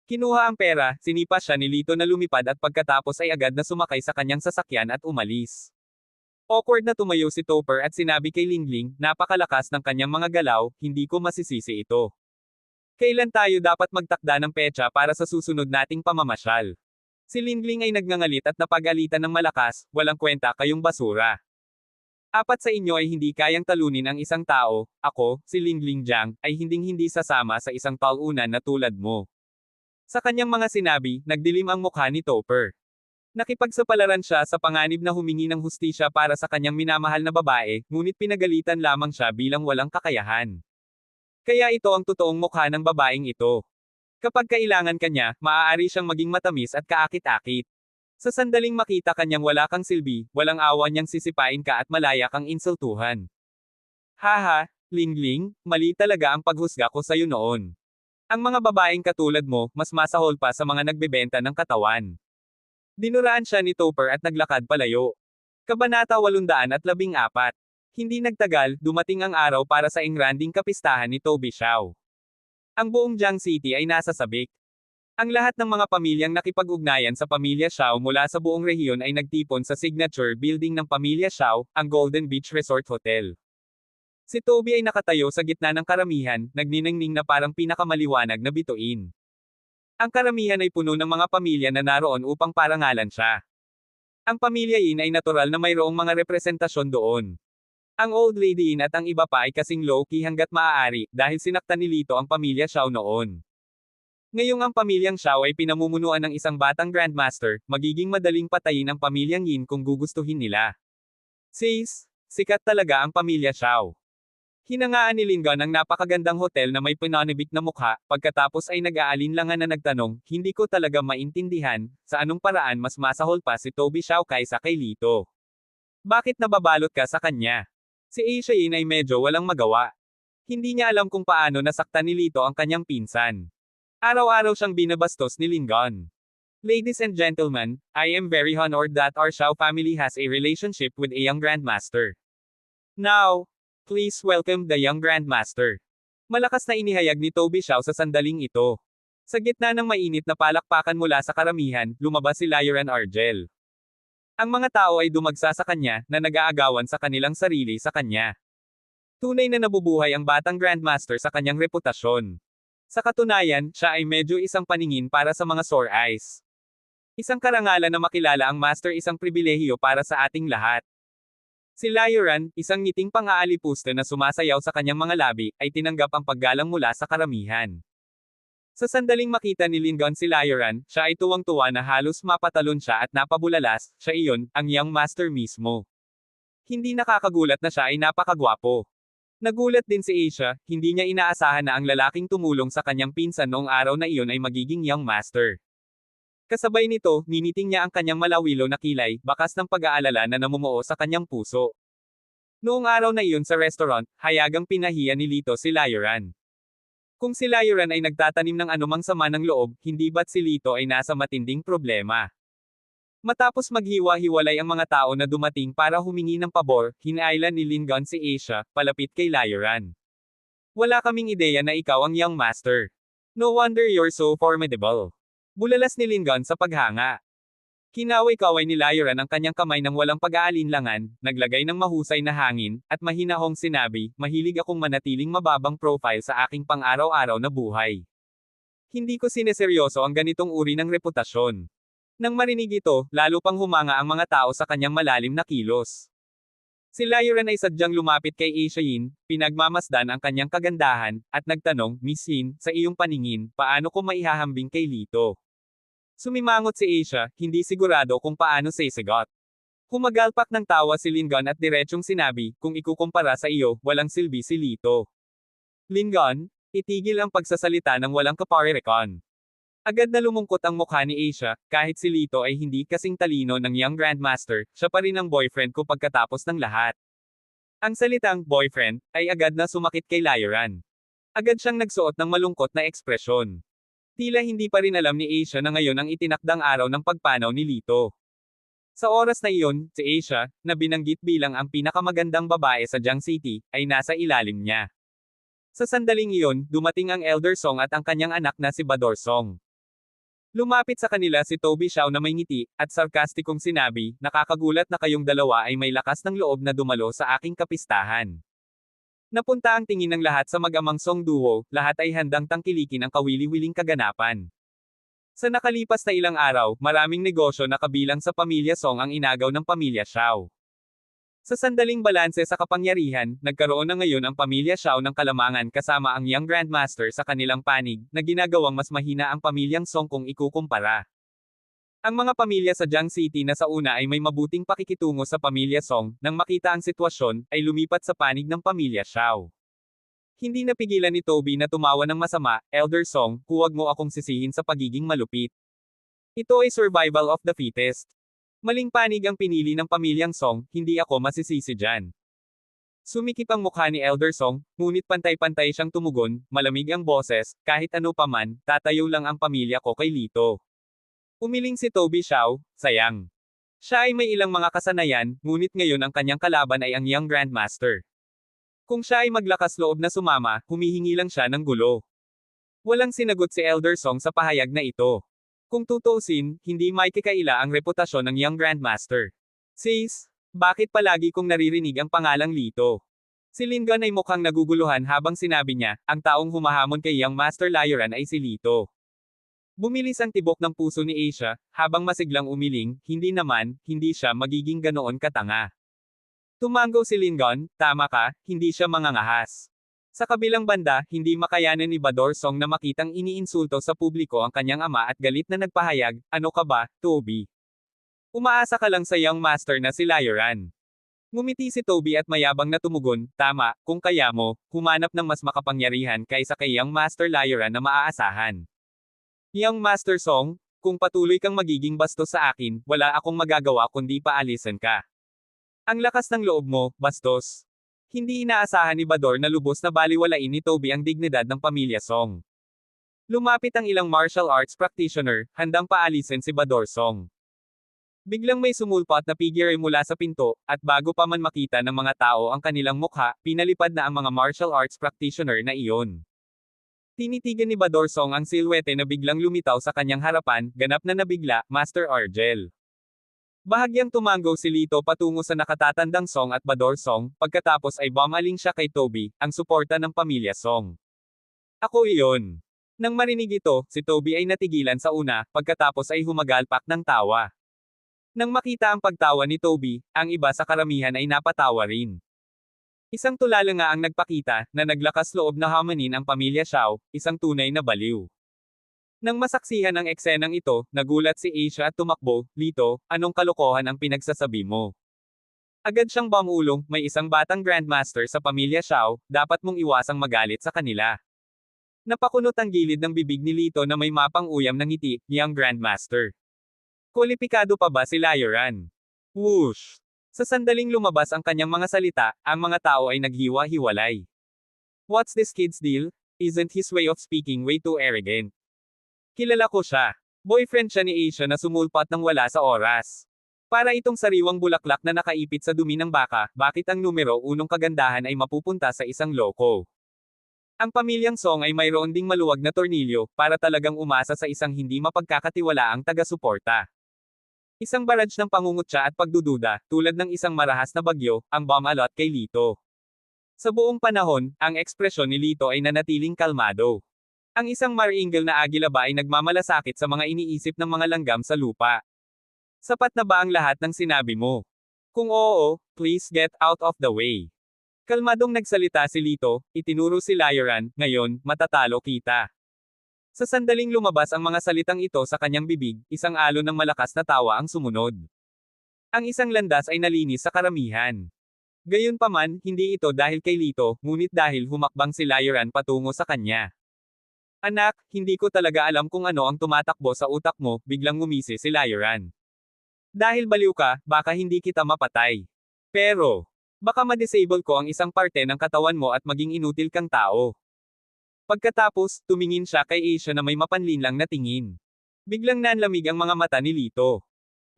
Kinuha ang pera, sinipa siya ni Lito na lumipad at pagkatapos ay agad na sumakay sa kanyang sasakyan at umalis. Awkward na tumayo si Topper at sinabi kay Lingling, napakalakas ng kanyang mga galaw, hindi ko masisisi ito. Kailan tayo dapat magtakda ng petsa para sa susunod nating pamamasyal? Si Lingling ay nagngangalit at napagalitan ng malakas, walang kwenta kayong basura. Apat sa inyo ay hindi kayang talunin ang isang tao, ako, si Lingling Jiang, ay hinding-hindi sasama sa isang talunan na tulad mo. Sa kanyang mga sinabi, nagdilim ang mukha ni Topper. Nakipagsapalaran siya sa panganib na humingi ng hustisya para sa kanyang minamahal na babae, ngunit pinagalitan lamang siya bilang walang kakayahan. Kaya ito ang totoong mukha ng babaeng ito. Kapag kailangan kanya, maaari siyang maging matamis at kaakit-akit. Sa sandaling makita kanyang wala kang silbi, walang awa niyang sisipain ka at malaya kang insultuhan. Haha, Lingling, mali talaga ang paghusga ko sa'yo noon. Ang mga babaeng katulad mo, mas masahol pa sa mga nagbebenta ng katawan. Dinuraan siya ni Topper at naglakad palayo. Kabanata 814. Hindi nagtagal, dumating ang araw para sa engranding kapistahan ni Toby Xiao. Ang buong Jiang City ay nasa sabik. Ang lahat ng mga pamilyang nakipag-ugnayan sa pamilya Xiao mula sa buong rehiyon ay nagtipon sa signature building ng pamilya Xiao, ang Golden Beach Resort Hotel. Si Toby ay nakatayo sa gitna ng karamihan, nagniningning na parang pinakamaliwanag na bituin. Ang karamihan ay puno ng mga pamilya na naroon upang parangalan siya. Ang pamilya Yin ay natural na mayroong mga representasyon doon. Ang Old Lady Yin at ang iba pa ay kasing low-key hanggat maaari, dahil sinaktan ni Lito ang pamilya Xiao noon. Ngayong ang pamilyang Xiao ay pinamumunuan ng isang batang Grandmaster, magiging madaling patayin ang pamilyang Yin kung gugustuhin nila. Sis, sikat talaga ang pamilya Xiao. Hinangaan ni Lingon ang napakagandang hotel na may pinanibik na mukha, pagkatapos ay nag-aalinlangan na nagtanong, hindi ko talaga maintindihan, sa anong paraan mas masahol pa si Toby Xiao kaysa kay Lito. Bakit nababalot ka sa kanya? Si Asia Yin ay medyo walang magawa. Hindi niya alam kung paano nasaktan ni Lito ang kanyang pinsan. Araw-araw siyang binabastos ni Lingon. Ladies and gentlemen, I am very honored that our Xiao family has a relationship with a young grandmaster. Now, please welcome the young grandmaster. Malakas na inihayag ni Toby Xiao sa sandaling ito. Sa gitna ng mainit na palakpakan mula sa karamihan, lumabas si Lyran Argel. Ang mga tao ay dumagsa sa kanya, na nag-aagawan sa kanilang sarili sa kanya. Tunay na nabubuhay ang batang grandmaster sa kanyang reputasyon. Sa katunayan, siya ay medyo isang paningin para sa mga sore eyes. Isang karangalan na makilala ang master, isang pribilehiyo para sa ating lahat. Si Lyran, isang ngiting pang-aalipuste na sumasayaw sa kanyang mga labi, ay tinanggap ang paggalang mula sa karamihan. Sa sandaling makita ni Lingon si Lyran, siya ay tuwang-tuwa na halos mapatalon siya at napabulalas, siya iyon, ang young master mismo. Hindi nakakagulat na siya ay napakagwapo. Nagulat din si Asia, hindi niya inaasahan na ang lalaking tumulong sa kanyang pinsan noong araw na iyon ay magiging young master. Kasabay nito, niniting niya ang kanyang malawilo na kilay, bakas ng pag-aalala na namumuo sa kanyang puso. Noong araw na iyon sa restaurant, hayagang pinahiya ni Lito si Lyran. Kung si Lyran ay nagtatanim ng anumang sama ng loob, hindi ba't si Lito ay nasa matinding problema? Matapos maghiwa-hiwalay ang mga tao na dumating para humingi ng pabor, hinailan ni Lingon si Asia, palapit kay Lyran. Wala kaming ideya na ikaw ang young master. No wonder you're so formidable. Bulalas ni Lingon sa paghanga. Kinaway-kaway ni Lyran ang kanyang kamay ng walang pag-aalinlangan, naglagay ng mahusay na hangin, at mahinahong sinabi, mahilig akong manatiling mababang profile sa aking pang-araw-araw na buhay. Hindi ko sineseryoso ang ganitong uri ng reputasyon. Nang marinig ito, lalo pang humanga ang mga tao sa kanyang malalim na kilos. Si Lyran ay sadyang lumapit kay Asia Yin, pinagmamasdan ang kanyang kagandahan, at nagtanong, Miss Yin, sa iyong paningin, paano ko maihahambing kay Lito? Sumimangot si Asia, hindi sigurado kung paano sasagot. Humagalpak ng tawa si Lingon at diretsyong sinabi, kung ikukumpara sa iyo, walang silbi si Lito. Lingon, itigil ang pagsasalita ng walang kaparerekon. Agad na lumungkot ang mukha ni Asia, kahit si Lito ay hindi kasing talino ng young grandmaster, siya pa rin ang boyfriend ko pagkatapos ng lahat. Ang salitang, boyfriend, ay agad na sumakit kay Lyran. Agad siyang nagsuot ng malungkot na ekspresyon. Tila hindi pa rin alam ni Asia na ngayon ang itinakdang araw ng pagpanaw ni Lito. Sa oras na iyon, si Asia, na binanggit bilang ang pinakamagandang babae sa Jiang City, ay nasa ilalim niya. Sa sandaling iyon, dumating ang Elder Song at ang kanyang anak na si Bador Song. Lumapit sa kanila si Toby Xiao na may ngiti, at sarkastikong sinabi, nakakagulat na kayong dalawa ay may lakas ng loob na dumalo sa aking kapistahan. Napunta ang tingin ng lahat sa mag-amang Song duo, lahat ay handang tangkilikin ang kawili-wiling kaganapan. Sa nakalipas na ilang araw, maraming negosyo na kabilang sa pamilya Song ang inagaw ng pamilya Xiao. Sa sandaling balanse sa kapangyarihan, nagkaroon na ngayon ang pamilya Xiao ng kalamangan kasama ang young grandmaster sa kanilang panig, na ginagawang mas mahina ang pamilyang Song kung ikukumpara. Ang mga pamilya sa Jiang City na sa una ay may mabuting pakikitungo sa pamilya Song, nang makita ang sitwasyon, ay lumipat sa panig ng pamilya Xiao. Hindi napigilan ni Toby na tumawa ng masama, Elder Song, huwag mo akong sisihin sa pagiging malupit. Ito ay survival of the fittest. Maling panig ang pinili ng pamilyang Song, hindi ako masisisi dyan. Sumikip ang mukha ni Elder Song, ngunit pantay-pantay siyang tumugon, malamig ang boses, kahit ano paman, tatayo lang ang pamilya ko kay Lito. Umiling si Toby Xiao, sayang. Siya ay may ilang mga kasanayan, ngunit ngayon ang kanyang kalaban ay ang young grandmaster. Kung siya ay maglakas loob na sumama, humihingi lang siya ng gulo. Walang sinagot si Elder Song sa pahayag na ito. Kung tutuusin, hindi maikikaila ang reputasyon ng young grandmaster. Sis, bakit palagi kong naririnig ang pangalang Lito? Si Lingon ay mukhang naguguluhan habang sinabi niya, ang taong humahamon kay Young Master Lioran ay si Lito. Bumilis ang tibok ng puso ni Asia, habang masiglang umiling, hindi siya magiging ganoon katanga. Tumango si Lingon, tama ka, hindi siya mangangahas. Sa kabilang banda, hindi makayanan ni Bador Song na makitang iniinsulto sa publiko ang kanyang ama at galit na nagpahayag, ano ka ba, Toby? Umaasa ka lang sa Young Master na si Lioran. Ngumiti si Toby at mayabang na tumugon, tama, kung kaya mo, humanap ng mas makapangyarihan kaysa kay Young Master Lioran na maaasahan. Young Master Song, kung patuloy kang magiging bastos sa akin, wala akong magagawa kundi paalisan ka. Ang lakas ng loob mo, bastos. Hindi inaasahan ni Bador na lubos na baliwalain ni Toby ang dignidad ng pamilya Song. Lumapit ang ilang martial arts practitioner, handang paalisin si Bador Song. Biglang may sumulpot na figure mula sa pinto, at bago pa man makita ng mga tao ang kanilang mukha, pinalipad na ang mga martial arts practitioner na iyon. Tinitigan ni Bador Song ang silhwete na biglang lumitaw sa kanyang harapan, ganap na nabigla, Master Argel. Bahagyang tumango si Lito patungo sa nakatatandang Song at Bador Song, pagkatapos ay bumaling siya kay Toby, ang suporta ng pamilya Song. Ako iyon. Nang marinig ito, si Toby ay natigilan sa una, pagkatapos ay humagalpak ng tawa. Nang makita ang pagtawa ni Toby, ang iba sa karamihan ay napatawa rin. Isang tulala nga ang nagpakita, na naglakas loob na hamanin ang pamilya Xiao, isang tunay na baliw. Nang masaksihan ang eksenang ito, nagulat si Asia at tumakbo, Lito, anong kalokohan ang pinagsasabi mo? Agad siyang bumulong, may isang batang Grandmaster sa pamilya Xiao, dapat mong iwasang magalit sa kanila. Napakunot ang gilid ng bibig ni Lito na may mapang uyam ng ngiti, Young Grandmaster. Kwalipikado pa ba si Lioran? Whoosh! Sa sandaling lumabas ang kanyang mga salita, ang mga tao ay naghiwa-hiwalay. What's this kid's deal? Isn't his way of speaking way too arrogant? Kilala ko siya. Boyfriend siya ni Asia na sumulpat ng wala sa oras. Para itong sariwang bulaklak na nakaipit sa dumi ng baka, bakit ang numero 1 kagandahan ay mapupunta sa isang loko? Ang pamilyang Song ay mayroon ding maluwag na tornilyo, para talagang umasa sa isang hindi mapagkakatiwalaang taga-suporta. Isang barrage ng pangungutya at pagdududa, tulad ng isang marahas na bagyo, ang bumalot kay Lito. Sa buong panahon, ang ekspresyon ni Lito ay nanatiling kalmado. Ang isang maringal na agila ba ay nagmamalasakit sa mga iniisip ng mga langgam sa lupa. Sapat na ba ang lahat ng sinabi mo? Kung oo, please get out of the way. Kalmadong nagsalita si Lito, itinuro si Lioran, ngayon, matatalo kita. Sa sandaling lumabas ang mga salitang ito sa kanyang bibig, isang alon ng malakas na tawa ang sumunod. Ang isang landas ay nalinis sa karamihan. Gayunpaman, hindi ito dahil kay Lito, ngunit dahil humakbang si Lioran patungo sa kanya. Anak, hindi ko talaga alam kung ano ang tumatakbo sa utak mo, biglang ngumisi si Lioran. Dahil baliw ka, baka hindi kita mapatay. Pero, baka ma-disable ko ang isang parte ng katawan mo at maging inutil kang tao. Pagkatapos, tumingin siya kay Asia na may mapanlinlang na tingin. Biglang nanlamig ang mga mata ni Lito.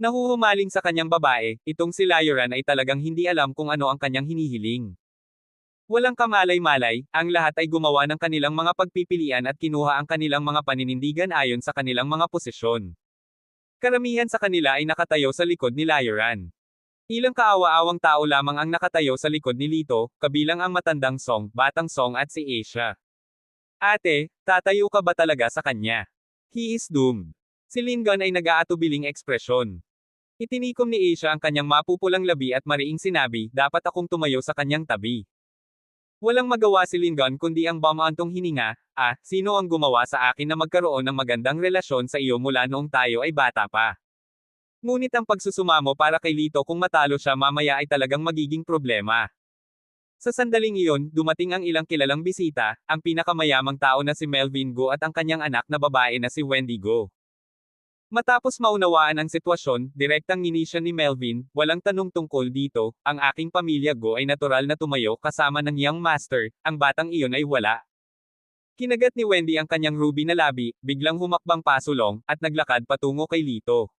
Nahuhumaling sa kanyang babae, itong si Lioran ay talagang hindi alam kung ano ang kanyang hinihiling. Walang kamalay-malay, ang lahat ay gumawa ng kanilang mga pagpipilian at kinuha ang kanilang mga paninindigan ayon sa kanilang mga posisyon. Karamihan sa kanila ay nakatayo sa likod ni Lioran. Ilang kaawa-awang tao lamang ang nakatayo sa likod ni Lito, kabilang ang matandang Song, batang Song at si Asia. Ate, tatayo ka ba talaga sa kanya? He is doomed. Si Lingon ay nag-aatubiling ekspresyon. Itinikom ni Asia ang kanyang mapupulang labi at mariing sinabi, dapat akong tumayo sa kanyang tabi. Walang magawa si Lingon kundi ang bumantong hininga, sino ang gumawa sa akin na magkaroon ng magandang relasyon sa iyo mula noong tayo ay bata pa? Ngunit ang pagsusumamo para kay Lito kung matalo siya mamaya ay talagang magiging problema. Sa sandaling iyon, dumating ang ilang kilalang bisita, ang pinakamayamang tao na si Melvin Go at ang kanyang anak na babae na si Wendy Go. Matapos maunawaan ang sitwasyon, direktang inisya ni Melvin, walang tanong tungkol dito, ang aking pamilya Go ay natural na tumayo kasama ng Young Master, ang batang iyon ay wala. Kinagat ni Wendy ang kanyang ruby na labi, biglang humakbang pasulong, at naglakad patungo kay Lito.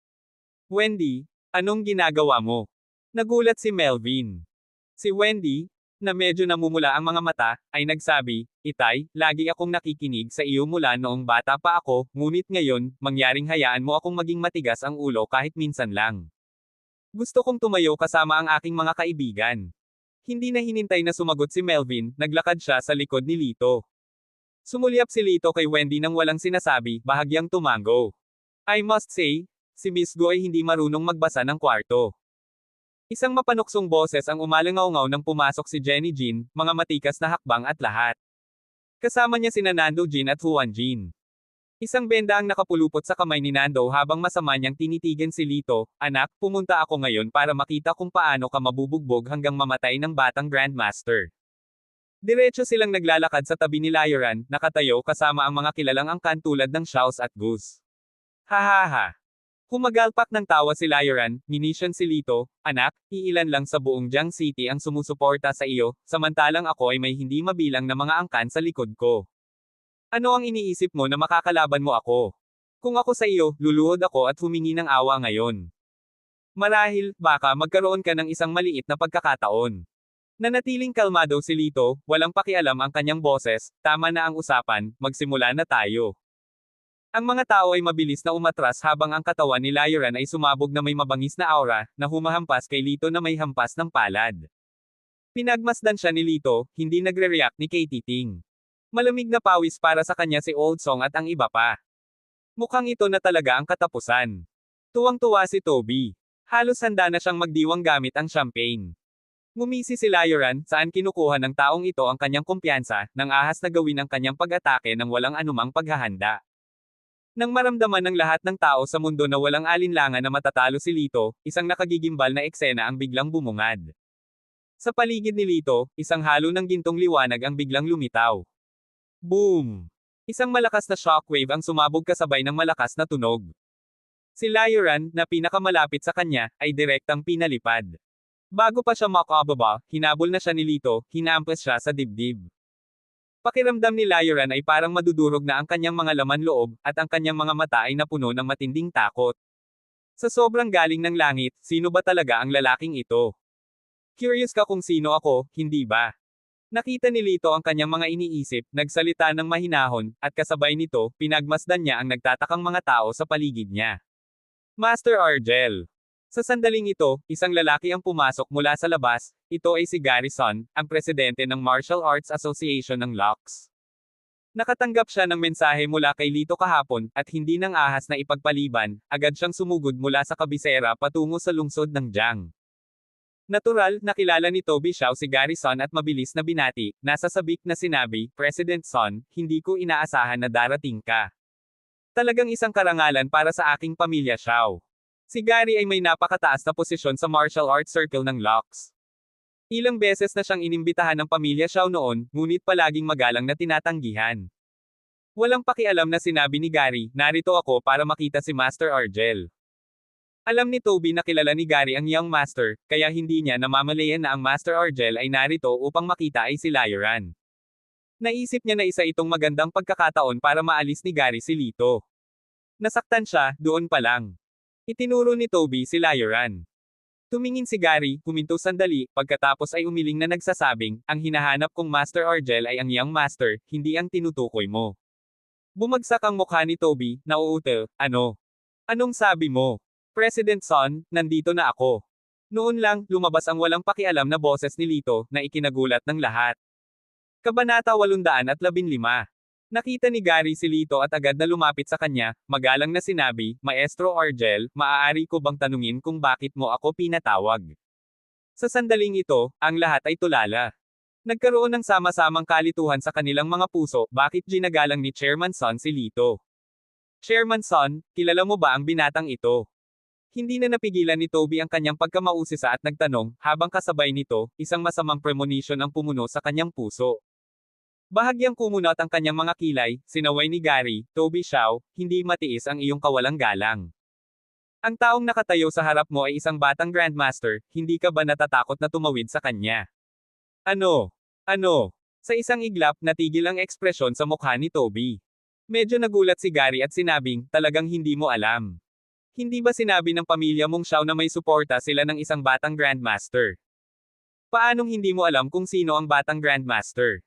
Wendy, anong ginagawa mo? Nagulat si Melvin. Si Wendy, na medyo namumula ang mga mata, ay nagsabi, Itay, lagi akong nakikinig sa iyo mula noong bata pa ako, ngunit ngayon, mangyaring hayaan mo akong maging matigas ang ulo kahit minsan lang. Gusto kong tumayo kasama ang aking mga kaibigan. Hindi na hinintay na sumagot si Melvin, naglakad siya sa likod ni Lito. Sumulyap si Lito kay Wendy nang walang sinasabi, bahagyang tumango. I must say, si Miss Go ay hindi marunong magbasa ng kwarto. Isang mapanuksong boses ang umalangaw-ngaw nang pumasok si Jenny Jean, mga matikas na hakbang at lahat. Kasama niya sina Nando Jean at Juan Jean. Isang benda ang nakapulupot sa kamay ni Nando habang masama niyang tinitigan si Lito, anak, pumunta ako ngayon para makita kung paano ka mabubugbog hanggang mamatay ng batang Grandmaster. Diretso silang naglalakad sa tabi ni Layoran, nakatayo kasama ang mga kilalang angkan tulad ng Shaos at Goose. Hahaha. Humagalpak ng tawa si Layoran, minisyon si Lito, anak, iilan lang sa buong Jiang City ang sumusuporta sa iyo, samantalang ako ay may hindi mabilang na mga angkan sa likod ko. Ano ang iniisip mo na makakalaban mo ako? Kung ako sa iyo, luluhod ako at humingi ng awa ngayon. Marahil, baka magkaroon ka ng isang maliit na pagkakataon. Nanatiling kalmado si Lito, walang pakialam ang kanyang boses, tama na ang usapan, magsimula na tayo. Ang mga tao ay mabilis na umatras habang ang katawan ni Layoran ay sumabog na may mabangis na aura, na humahampas kay Lito na may hampas ng palad. Pinagmasdan siya ni Lito, hindi nagre-react ni Katie Ting. Malamig na pawis para sa kanya si Old Song at ang iba pa. Mukhang ito na talaga ang katapusan. Tuwang-tuwa si Toby. Halos handa na siyang magdiwang gamit ang champagne. Ngumisi si Layoran, saan kinukuha ng taong ito ang kanyang kumpiyansa, nang ahas na gawin ang kanyang pag-atake ng walang anumang paghahanda. Nang maramdaman ng lahat ng tao sa mundo na walang alinlangan na matatalo si Lito, isang nakagigimbal na eksena ang biglang bumungad. Sa paligid ni Lito, isang halo ng gintong liwanag ang biglang lumitaw. Boom! Isang malakas na shockwave ang sumabog kasabay ng malakas na tunog. Si Layoran, na pinakamalapit sa kanya, ay direktang pinalipad. Bago pa siya makababa, hinabol na siya ni Lito, hinampas siya sa dibdib. Pakiramdam ni Layoran ay parang madudurog na ang kanyang mga laman loob, at ang kanyang mga mata ay napuno ng matinding takot. Sa sobrang galing ng langit, sino ba talaga ang lalaking ito? Curious ka kung sino ako, hindi ba? Nakita ni Lito ang kanyang mga iniisip, nagsalita ng mahinahon, at kasabay nito, pinagmasdan niya ang nagtatakang mga tao sa paligid niya. Master Argel. Sa sandaling ito, isang lalaki ang pumasok mula sa labas, ito ay si Garrison, ang presidente ng Martial Arts Association ng LOX. Nakatanggap siya ng mensahe mula kay Lito kahapon, at hindi nang ahas na ipagpaliban, agad siyang sumugod mula sa kabisera patungo sa lungsod ng Jiang. Natural, nakilala ni Toby Xiao si Garrison at mabilis na binati, nasa sabik na sinabi, President Son, hindi ko inaasahan na darating ka. Talagang isang karangalan para sa aking pamilya Xiao. Si Gary ay may napakataas na posisyon sa martial arts circle ng LOX. Ilang beses na siyang inimbitahan ng pamilya Xiao noon, ngunit palaging magalang na tinatanggihan. Walang pakialam na sinabi ni Gary, narito ako para makita si Master Argel. Alam ni Toby na kilala ni Gary ang Young Master, kaya hindi niya namamalayan na ang Master Argel ay narito upang makita ay si Layoran. Naisip niya na isa itong magandang pagkakataon para maalis ni Gary si Lito. Nasaktan siya, doon pa lang. Itinuro ni Toby si Layoran. Tumingin si Gary, huminto sandali, pagkatapos ay umiling na nagsasabing, ang hinahanap kong Master Argel ay ang Young Master, hindi ang tinutukoy mo. Bumagsak ang mukha ni Toby, nauutal, ano? Anong sabi mo? President Son, nandito na ako. Noon lang, lumabas ang walang pakialam na boses ni Lito, na ikinagulat ng lahat. Kabanata 815. Nakita ni Gary si Lito at agad na lumapit sa kanya, magalang na sinabi, Maestro Argel, maaari ko bang tanungin kung bakit mo ako pinatawag? Sa sandaling ito, ang lahat ay tulala. Nagkaroon ng sama-samang kalituhan sa kanilang mga puso, bakit ginagalang ni Chairman Son si Lito? Chairman Son, kilala mo ba ang binatang ito? Hindi na napigilan ni Toby ang kanyang pagkamausisa at nagtanong, habang kasabay nito, isang masamang premonition ang pumuno sa kanyang puso. Bahagyang kumunot ang kanyang mga kilay, sinaway ni Gary, Toby Xiao, hindi matiis ang iyong kawalang galang. Ang taong nakatayo sa harap mo ay isang batang Grandmaster, hindi ka ba natatakot na tumawid sa kanya? Ano? Ano? Sa isang iglap, natigil ang ekspresyon sa mukha ni Toby. Medyo nagulat si Gary at sinabing, talagang hindi mo alam. Hindi ba sinabi ng pamilya mong Xiao na may suporta sila ng isang batang Grandmaster? Paanong hindi mo alam kung sino ang batang Grandmaster?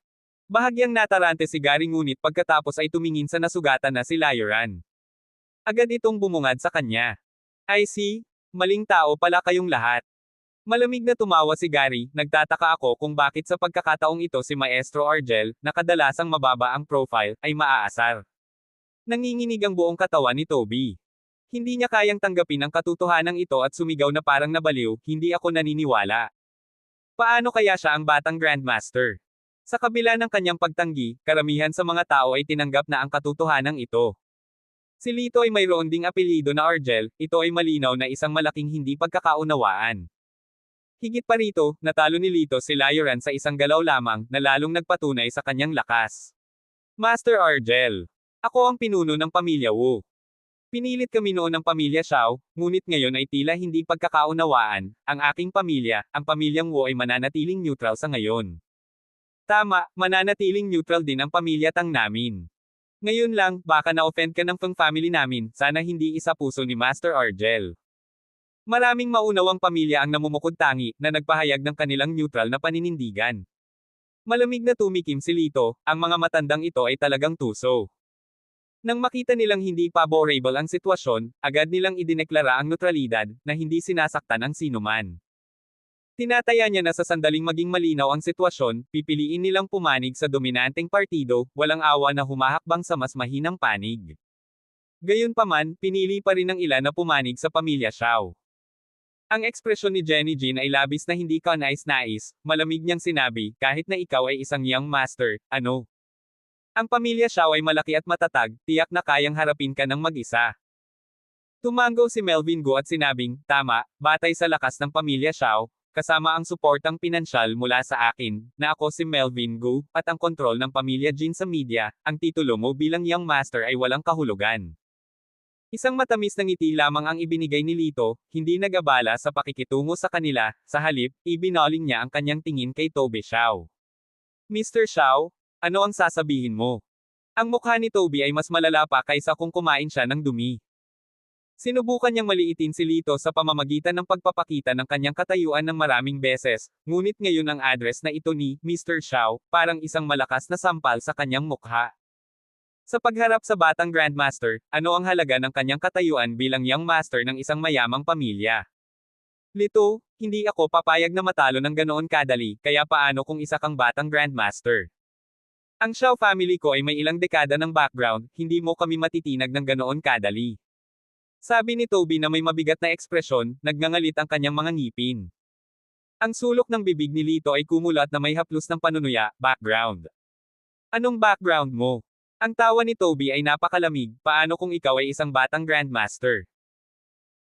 Bahagyang natarante si Gary ngunit pagkatapos ay tumingin sa nasugatan na si Layoran. Agad itong bumungad sa kanya. I see, maling tao pala kayong lahat. Malamig na tumawa si Gary, nagtataka ako kung bakit sa pagkakataong ito si Maestro Argel, na kadalasang mababa ang profile, ay maaasar. Nanginginig ang buong katawan ni Toby. Hindi niya kayang tanggapin ang katotohanan ito at sumigaw na parang nabaliw, hindi ako naniniwala. Paano kaya siya ang batang Grandmaster? Sa kabila ng kanyang pagtanggi, karamihan sa mga tao ay tinanggap na ang katotohanan ito. Si Lito ay mayroon ding apelyido na Argel, ito ay malinaw na isang malaking hindi pagkakaunawaan. Higit pa rito, natalo ni Lito si Lioran sa isang galaw lamang, na lalong nagpatunay sa kanyang lakas. Master Argel. Ako ang pinuno ng pamilya Wu. Pinilit kami noon ng pamilya Xiao, ngunit ngayon ay tila hindi pagkakaunawaan, ang aking pamilya, ang pamilyang Wu ay mananatiling neutral sa ngayon. Tama, mananatiling neutral din ang pamilya Tang namin. Ngayon lang, baka na-offend ka ng Feng family namin, sana hindi isa puso ni Master Argel. Maraming maunawang pamilya ang namumukod-tangi, na nagpahayag ng kanilang neutral na paninindigan. Malamig na tumikim si Lito, ang mga matandang ito ay talagang tuso. Nang makita nilang hindi favorable ang sitwasyon, agad nilang idineklara ang neutralidad, na hindi sinasaktan ang sinuman. Tinataya niya na sa sandaling maging malinaw ang sitwasyon, pipiliin nilang pumanig sa dominanteng partido, walang awa na humahakbang sa mas mahinang panig. Gayunpaman, pinili pa rin ng ilan na pumanig sa pamilya Xiao. Ang ekspresyon ni Jenny Jean ay labis na hindi kanais-nais, malamig niyang sinabi, kahit na ikaw ay isang young master, ano? Ang pamilya Xiao ay malaki at matatag, tiyak na kayang harapin ka ng mag-isa. Tumango si Melvin Gu at sinabing, tama, batay sa lakas ng pamilya Xiao, kasama ang suportang pinansyal mula sa akin, na ako si Melvin Gu, at ang kontrol ng pamilya Jin sa media, ang titulo mo bilang young master ay walang kahulugan. Isang matamis na ngiti lamang ang ibinigay ni Lito, hindi nag-abala sa pakikitungo sa kanila, sa halip, ibinaling niya ang kanyang tingin kay Toby Xiao. Mr. Xiao, ano ang sasabihin mo? Ang mukha ni Toby ay mas malala pa kaysa kung kumain siya ng dumi. Sinubukan niyang maliitin si Lito sa pamamagitan ng pagpapakita ng kanyang katayuan ng maraming beses, ngunit ngayon ang address na ito ni Mr. Xiao, parang isang malakas na sampal sa kanyang mukha. Sa pagharap sa batang Grandmaster, ano ang halaga ng kanyang katayuan bilang young master ng isang mayamang pamilya? Lito, hindi ako papayag na matalo ng ganoon kadali, kaya paano kung isa kang batang Grandmaster? Ang Xiao family ko ay may ilang dekada ng background, hindi mo kami matitinag ng ganoon kadali. Sabi ni Toby na may mabigat na ekspresyon, nagngangalit ang kanyang mga ngipin. Ang sulok ng bibig ni Lito ay kumulat na may haplos ng panunuya, background. Anong background mo? Ang tawa ni Toby ay napakalamig, paano kung ikaw ay isang batang Grandmaster?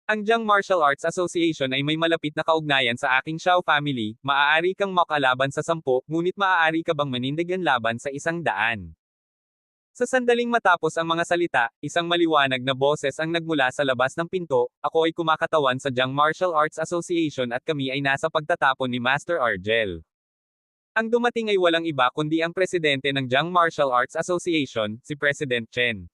Ang Jiang Martial Arts Association ay may malapit na kaugnayan sa aking Xiao family, maaari kang makalaban sa 10, ngunit maaari ka bang manindigan laban sa 100? Sa sandaling matapos ang mga salita, isang maliwanag na boses ang nagmula sa labas ng pinto, ako ay kumakatawan sa Jiang Martial Arts Association at kami ay nasa pagtatapon ni Master Argel. Ang dumating ay walang iba kundi ang presidente ng Jiang Martial Arts Association, si President Chen.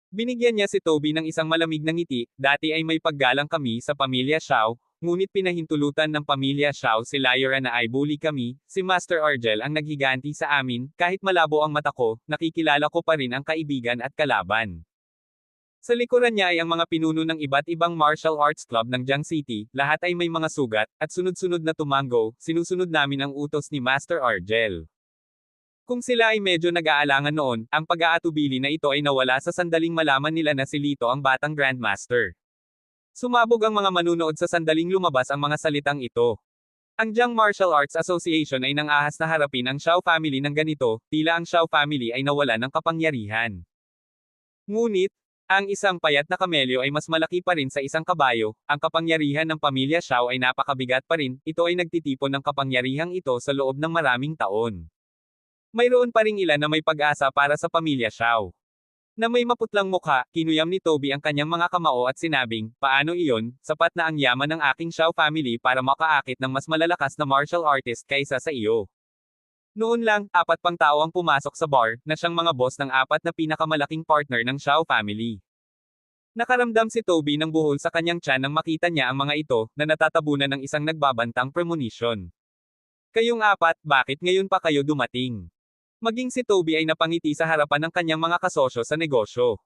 Binigyan niya si Toby ng isang malamig na ngiti, dati ay may paggalang kami sa pamilya Xiao, ngunit pinahintulutan ng pamilya Xiao si Lioran na ay bully kami, si Master Argel ang naghiganti sa amin, kahit malabo ang mata ko, nakikilala ko pa rin ang kaibigan at kalaban. Sa likuran niya ay ang mga pinuno ng iba't ibang martial arts club ng Jiang City, lahat ay may mga sugat, at sunod-sunod na tumango, sinusunod namin ang utos ni Master Argel. Kung sila ay medyo nag-aalangan noon, ang pag-aatubili na ito ay nawala sa sandaling malaman nila na si Lito ang batang Grandmaster. Sumabog ang mga manunood sa sandaling lumabas ang mga salitang ito. Ang Jiang Martial Arts Association ay nang-ahas na harapin ang Xiao family ng ganito, tila ang Xiao family ay nawala ng kapangyarihan. Ngunit, ang isang payat na kamelyo ay mas malaki pa rin sa isang kabayo, ang kapangyarihan ng pamilya Xiao ay napakabigat pa rin, ito ay nagtitipon ng kapangyarihang ito sa loob ng maraming taon. Mayroon pa ring ilan na may pag-asa para sa pamilya Xiao. Na may maputlang mukha, kinuyam ni Toby ang kanyang mga kamao at sinabing, paano iyon, sapat na ang yaman ng aking Xiao family para makaakit ng mas malalakas na martial artist kaysa sa iyo. Noon lang, 4 pang tao ang pumasok sa bar, na siyang mga boss ng 4 na pinakamalaking partner ng Xiao family. Nakaramdam si Toby ng buhol sa kanyang tiyan nang makita niya ang mga ito, na natatabunan ng isang nagbabantang premonition. Kayong 4, bakit ngayon pa kayo dumating? Maging si Toby ay napangiti sa harapan ng kanyang mga kasosyo sa negosyo.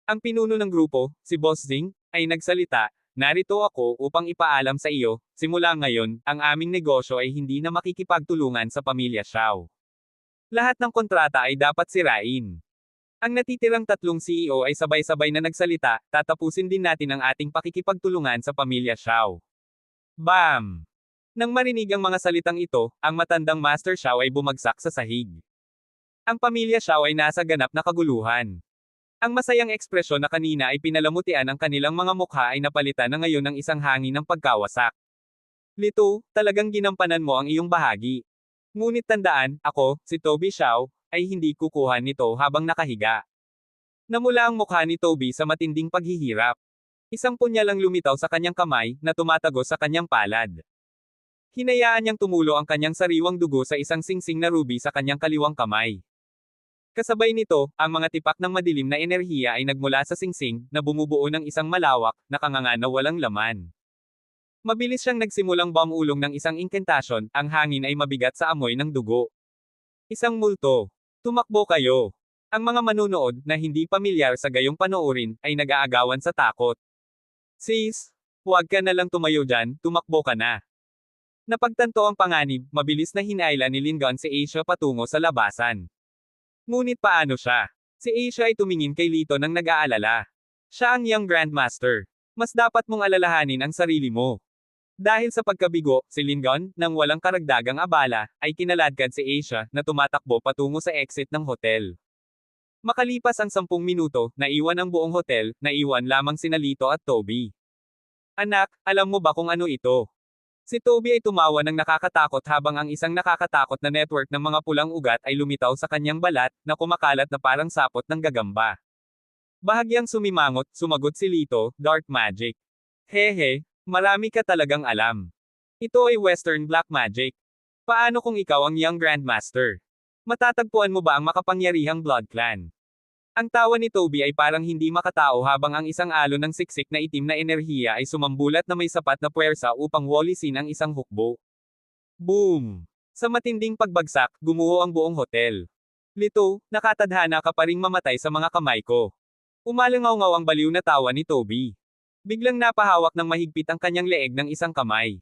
Ang pinuno ng grupo, si Boss Zing, ay nagsalita, narito ako upang ipaalam sa iyo, simula ngayon, ang aming negosyo ay hindi na makikipagtulungan sa pamilya Xiao. Lahat ng kontrata ay dapat sirain. Ang natitirang tatlong CEO ay sabay-sabay na nagsalita, tatapusin din natin ang ating pakikipagtulungan sa pamilya Xiao. Bam! Nang marinig ang mga salitang ito, ang matandang Master Xiao ay bumagsak sa sahig. Ang pamilya Xiao ay nasa ganap na kaguluhan. Ang masayang ekspresyon na kanina ay pinalamutian ang kanilang mga mukha ay napalitan na ngayon ng isang hangin ng pagkawasak. Lito, talagang ginampanan mo ang iyong bahagi. Ngunit tandaan, ako, si Toby Xiao, ay hindi kukuha nito habang nakahiga. Namula ang mukha ni Toby sa matinding paghihirap. Isang punya lang lumitaw sa kanyang kamay, na tumatagos sa kanyang palad. Hinayaan niyang tumulo ang kanyang sariwang dugo sa isang singsing na ruby sa kanyang kaliwang kamay. Kasabay nito, ang mga tipak ng madilim na enerhiya ay nagmula sa singsing, na bumubuo ng isang malawak, na kanganga na walang laman. Mabilis siyang nagsimulang bumulong ng isang incantation, ang hangin ay mabigat sa amoy ng dugo. Isang multo. Tumakbo kayo. Ang mga manunood, na hindi pamilyar sa gayong panoorin, ay nag-aagawan sa takot. Sis, huwag ka na lang tumayo dyan, tumakbo ka na. Napagtanto ang panganib, mabilis na hinayla ni Lingon si Asia patungo sa labasan. Ngunit paano siya? Si Asia ay tumingin kay Lito nang nag-aalala. Siya ang Young Grandmaster. Mas dapat mong alalahanin ang sarili mo. Dahil sa pagkabigo, si Lingon, nang walang karagdagang abala, ay kinaladkad si Asia, na tumatakbo patungo sa exit ng hotel. Makalipas ang 10 minuto, naiwan ang buong hotel, naiwan lamang sina Lito at Toby. Anak, alam mo ba kung ano ito? Si Toby ay tumawa ng nakakatakot habang ang isang nakakatakot na network ng mga pulang ugat ay lumitaw sa kanyang balat, na kumakalat na parang sapot ng gagamba. Bahagyang sumimangot, sumagot si Lito, Dark Magic. Hehe, marami ka talagang alam. Ito ay Western Black Magic. Paano kung ikaw ang Young Grandmaster? Matatagpuan mo ba ang makapangyarihang Blood Clan? Ang tawa ni Toby ay parang hindi makatao habang ang isang alon ng siksik na itim na enerhiya ay sumambulat na may sapat na puwersa upang walisin ang isang hukbo. Boom! Sa matinding pagbagsak, gumuho ang buong hotel. Lito, nakatadhana ka pa ring mamatay sa mga kamay ko. Umalangaw-ngaw ang baliw na tawa ni Toby. Biglang napahawak ng mahigpit ang kanyang leeg ng isang kamay.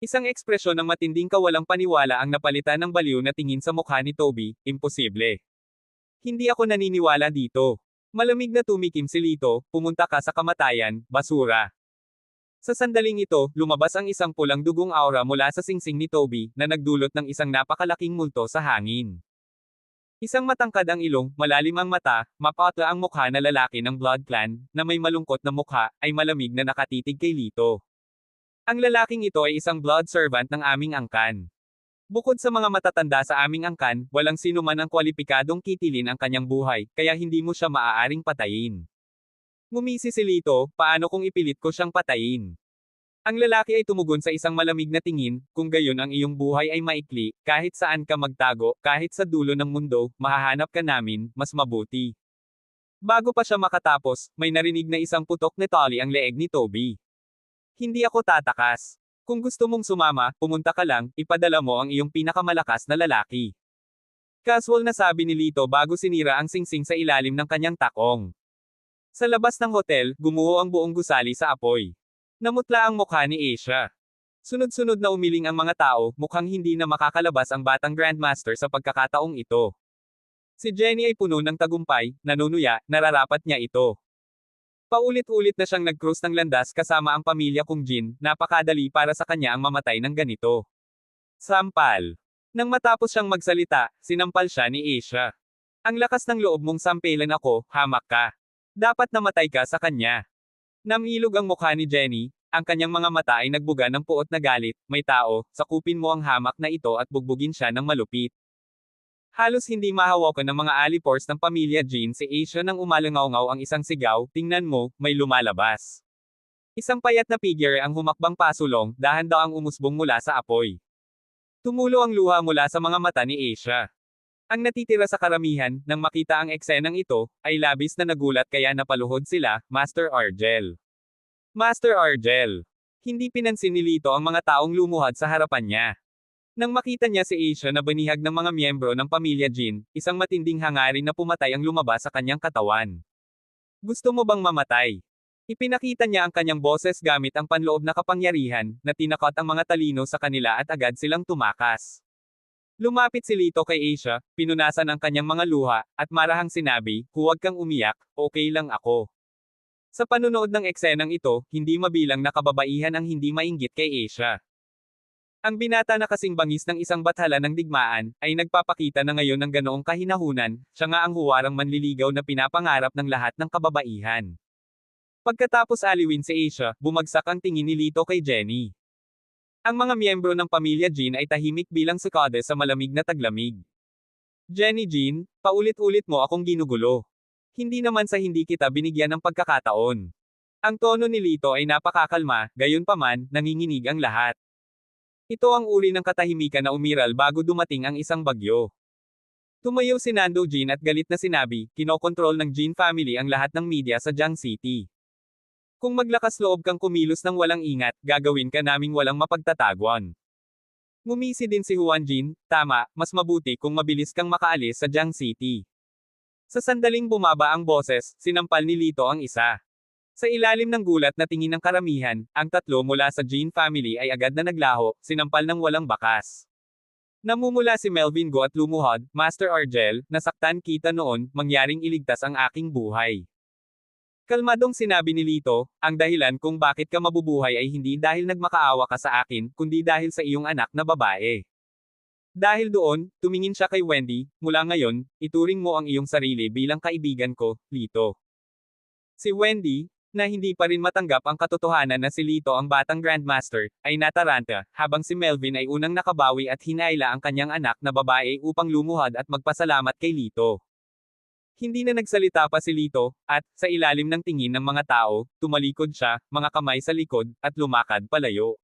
Isang ekspresyon ng matinding kawalang paniwala ang napalitan ng baliw na tingin sa mukha ni Toby, imposible. Hindi ako naniniwala dito. Malamig na tumikim si Lito, pumunta ka sa kamatayan, basura. Sa sandaling ito, lumabas ang isang pulang dugong aura mula sa singsing ni Toby, na nagdulot ng isang napakalaking multo sa hangin. Isang matangkad ang ilong, malalim ang mata, mapatla ang mukha na lalaki ng Blood Clan, na may malungkot na mukha, ay malamig na nakatitig kay Lito. Ang lalaking ito ay isang blood servant ng aming angkan. Bukod sa mga matatanda sa aming angkan, walang sino man ang kwalipikadong kitilin ang kanyang buhay, kaya hindi mo siya maaaring patayin. Ngumisi si Lito, paano kung ipilit ko siyang patayin? Ang lalaki ay tumugon sa isang malamig na tingin, kung gayon ang iyong buhay ay maikli, kahit saan ka magtago, kahit sa dulo ng mundo, mahahanap ka namin, mas mabuti. Bago pa siya makatapos, may narinig na isang putok ni Tolly ang leeg ni Toby. Hindi ako tatakas. Kung gusto mong sumama, pumunta ka lang, ipadala mo ang iyong pinakamalakas na lalaki. Casual na sabi ni Lito bago sinira ang singsing sa ilalim ng kanyang takong. Sa labas ng hotel, gumuho ang buong gusali sa apoy. Namutla ang mukha ni Asia. Sunod-sunod na umiling ang mga tao, mukhang hindi na makakalabas ang batang Grandmaster sa pagkakataong ito. Si Jenny ay puno ng tagumpay, nanunuya, nararapat niya ito. Paulit-ulit na siyang nag-cruise ng landas kasama ang pamilya kong Jin, napakadali para sa kanya ang mamatay ng ganito. Sampal. Nang matapos siyang magsalita, sinampal siya ni Asia. Ang lakas ng loob mong sampelan ako, hamak ka. Dapat namatay ka sa kanya. Namilog ang mukha ni Jenny, ang kanyang mga mata ay nagbuga ng puot na galit, may tao, sakupin mo ang hamak na ito at bugbugin siya ng malupit. Halos hindi mahawakan ng mga alipors ng pamilya Jin si Asia nang umalangaw-ngaw ang isang sigaw, tingnan mo, may lumalabas. Isang payat na figure ang humakbang pasulong, dahan-dahang umusbong mula sa apoy. Tumulo ang luha mula sa mga mata ni Asia. Ang natitira sa karamihan, nang makita ang eksenang ito, ay labis na nagulat kaya napaluhod sila, Master Argel. Master Argel. Hindi pinansin ni Lito ang mga taong lumuhad sa harapan niya. Nang makita niya si Asia na banihag ng mga miyembro ng pamilya Jin, isang matinding hangarin na pumatay ang lumabas sa kanyang katawan. Gusto mo bang mamatay? Ipinakita niya ang kanyang boses gamit ang panloob na kapangyarihan, na tinakot ang mga talino sa kanila at agad silang tumakas. Lumapit si Lito kay Asia, pinunasan ang kanyang mga luha, at marahang sinabi, "Huwag kang umiyak, okay lang ako." Sa panunood ng eksenang ito, hindi mabilang na kababaihan ang hindi mainggit kay Asia. Ang binata na kasing bangis ng isang bathala ng digmaan, ay nagpapakita na ngayon ng ganoong kahinahunan, siya nga ang huwarang manliligaw na pinapangarap ng lahat ng kababaihan. Pagkatapos aliwin si Asia, bumagsak ang tingin ni Lito kay Jenny. Ang mga miyembro ng pamilya Jean ay tahimik bilang sukade sa malamig na taglamig. Jenny Jean, paulit-ulit mo akong ginugulo. Hindi naman sa hindi kita binigyan ng pagkakataon. Ang tono ni Lito ay napakakalma, gayunpaman, nanginginig ang lahat. Ito ang uri ng katahimikan na umiral bago dumating ang isang bagyo. Tumayo si Nando Jean at galit na sinabi, kinokontrol ng Jean family ang lahat ng media sa Jiang City. Kung maglakas loob kang kumilos ng walang ingat, gagawin ka naming walang mapagtatagwan. Ngumisi din si Juan Jin, tama, mas mabuti kung mabilis kang makaalis sa Jiang City. Sa sandaling bumaba ang boses, sinampal ni Lito ang isa. Sa ilalim ng gulat na tingin ng karamihan, ang tatlo mula sa Jin family ay agad na naglaho, sinampal ng walang bakas. Namumula si Melvin Go at lumuhod, Master Argel, nasaktan kita noon, mangyaring iligtas ang aking buhay. Kalmadong sinabi ni Lito, ang dahilan kung bakit ka mabubuhay ay hindi dahil nagmakaawa ka sa akin, kundi dahil sa iyong anak na babae. Dahil doon, tumingin siya kay Wendy, mula ngayon, ituring mo ang iyong sarili bilang kaibigan ko, Lito. Si Wendy, na hindi pa rin matanggap ang katotohanan na si Lito ang batang Grandmaster, ay nataranta, habang si Melvin ay unang nakabawi at hinaila ang kanyang anak na babae upang lumuhod at magpasalamat kay Lito. Hindi na nagsalita pa si Lito, at, sa ilalim ng tingin ng mga tao, tumalikod siya, mga kamay sa likod, at lumakad palayo.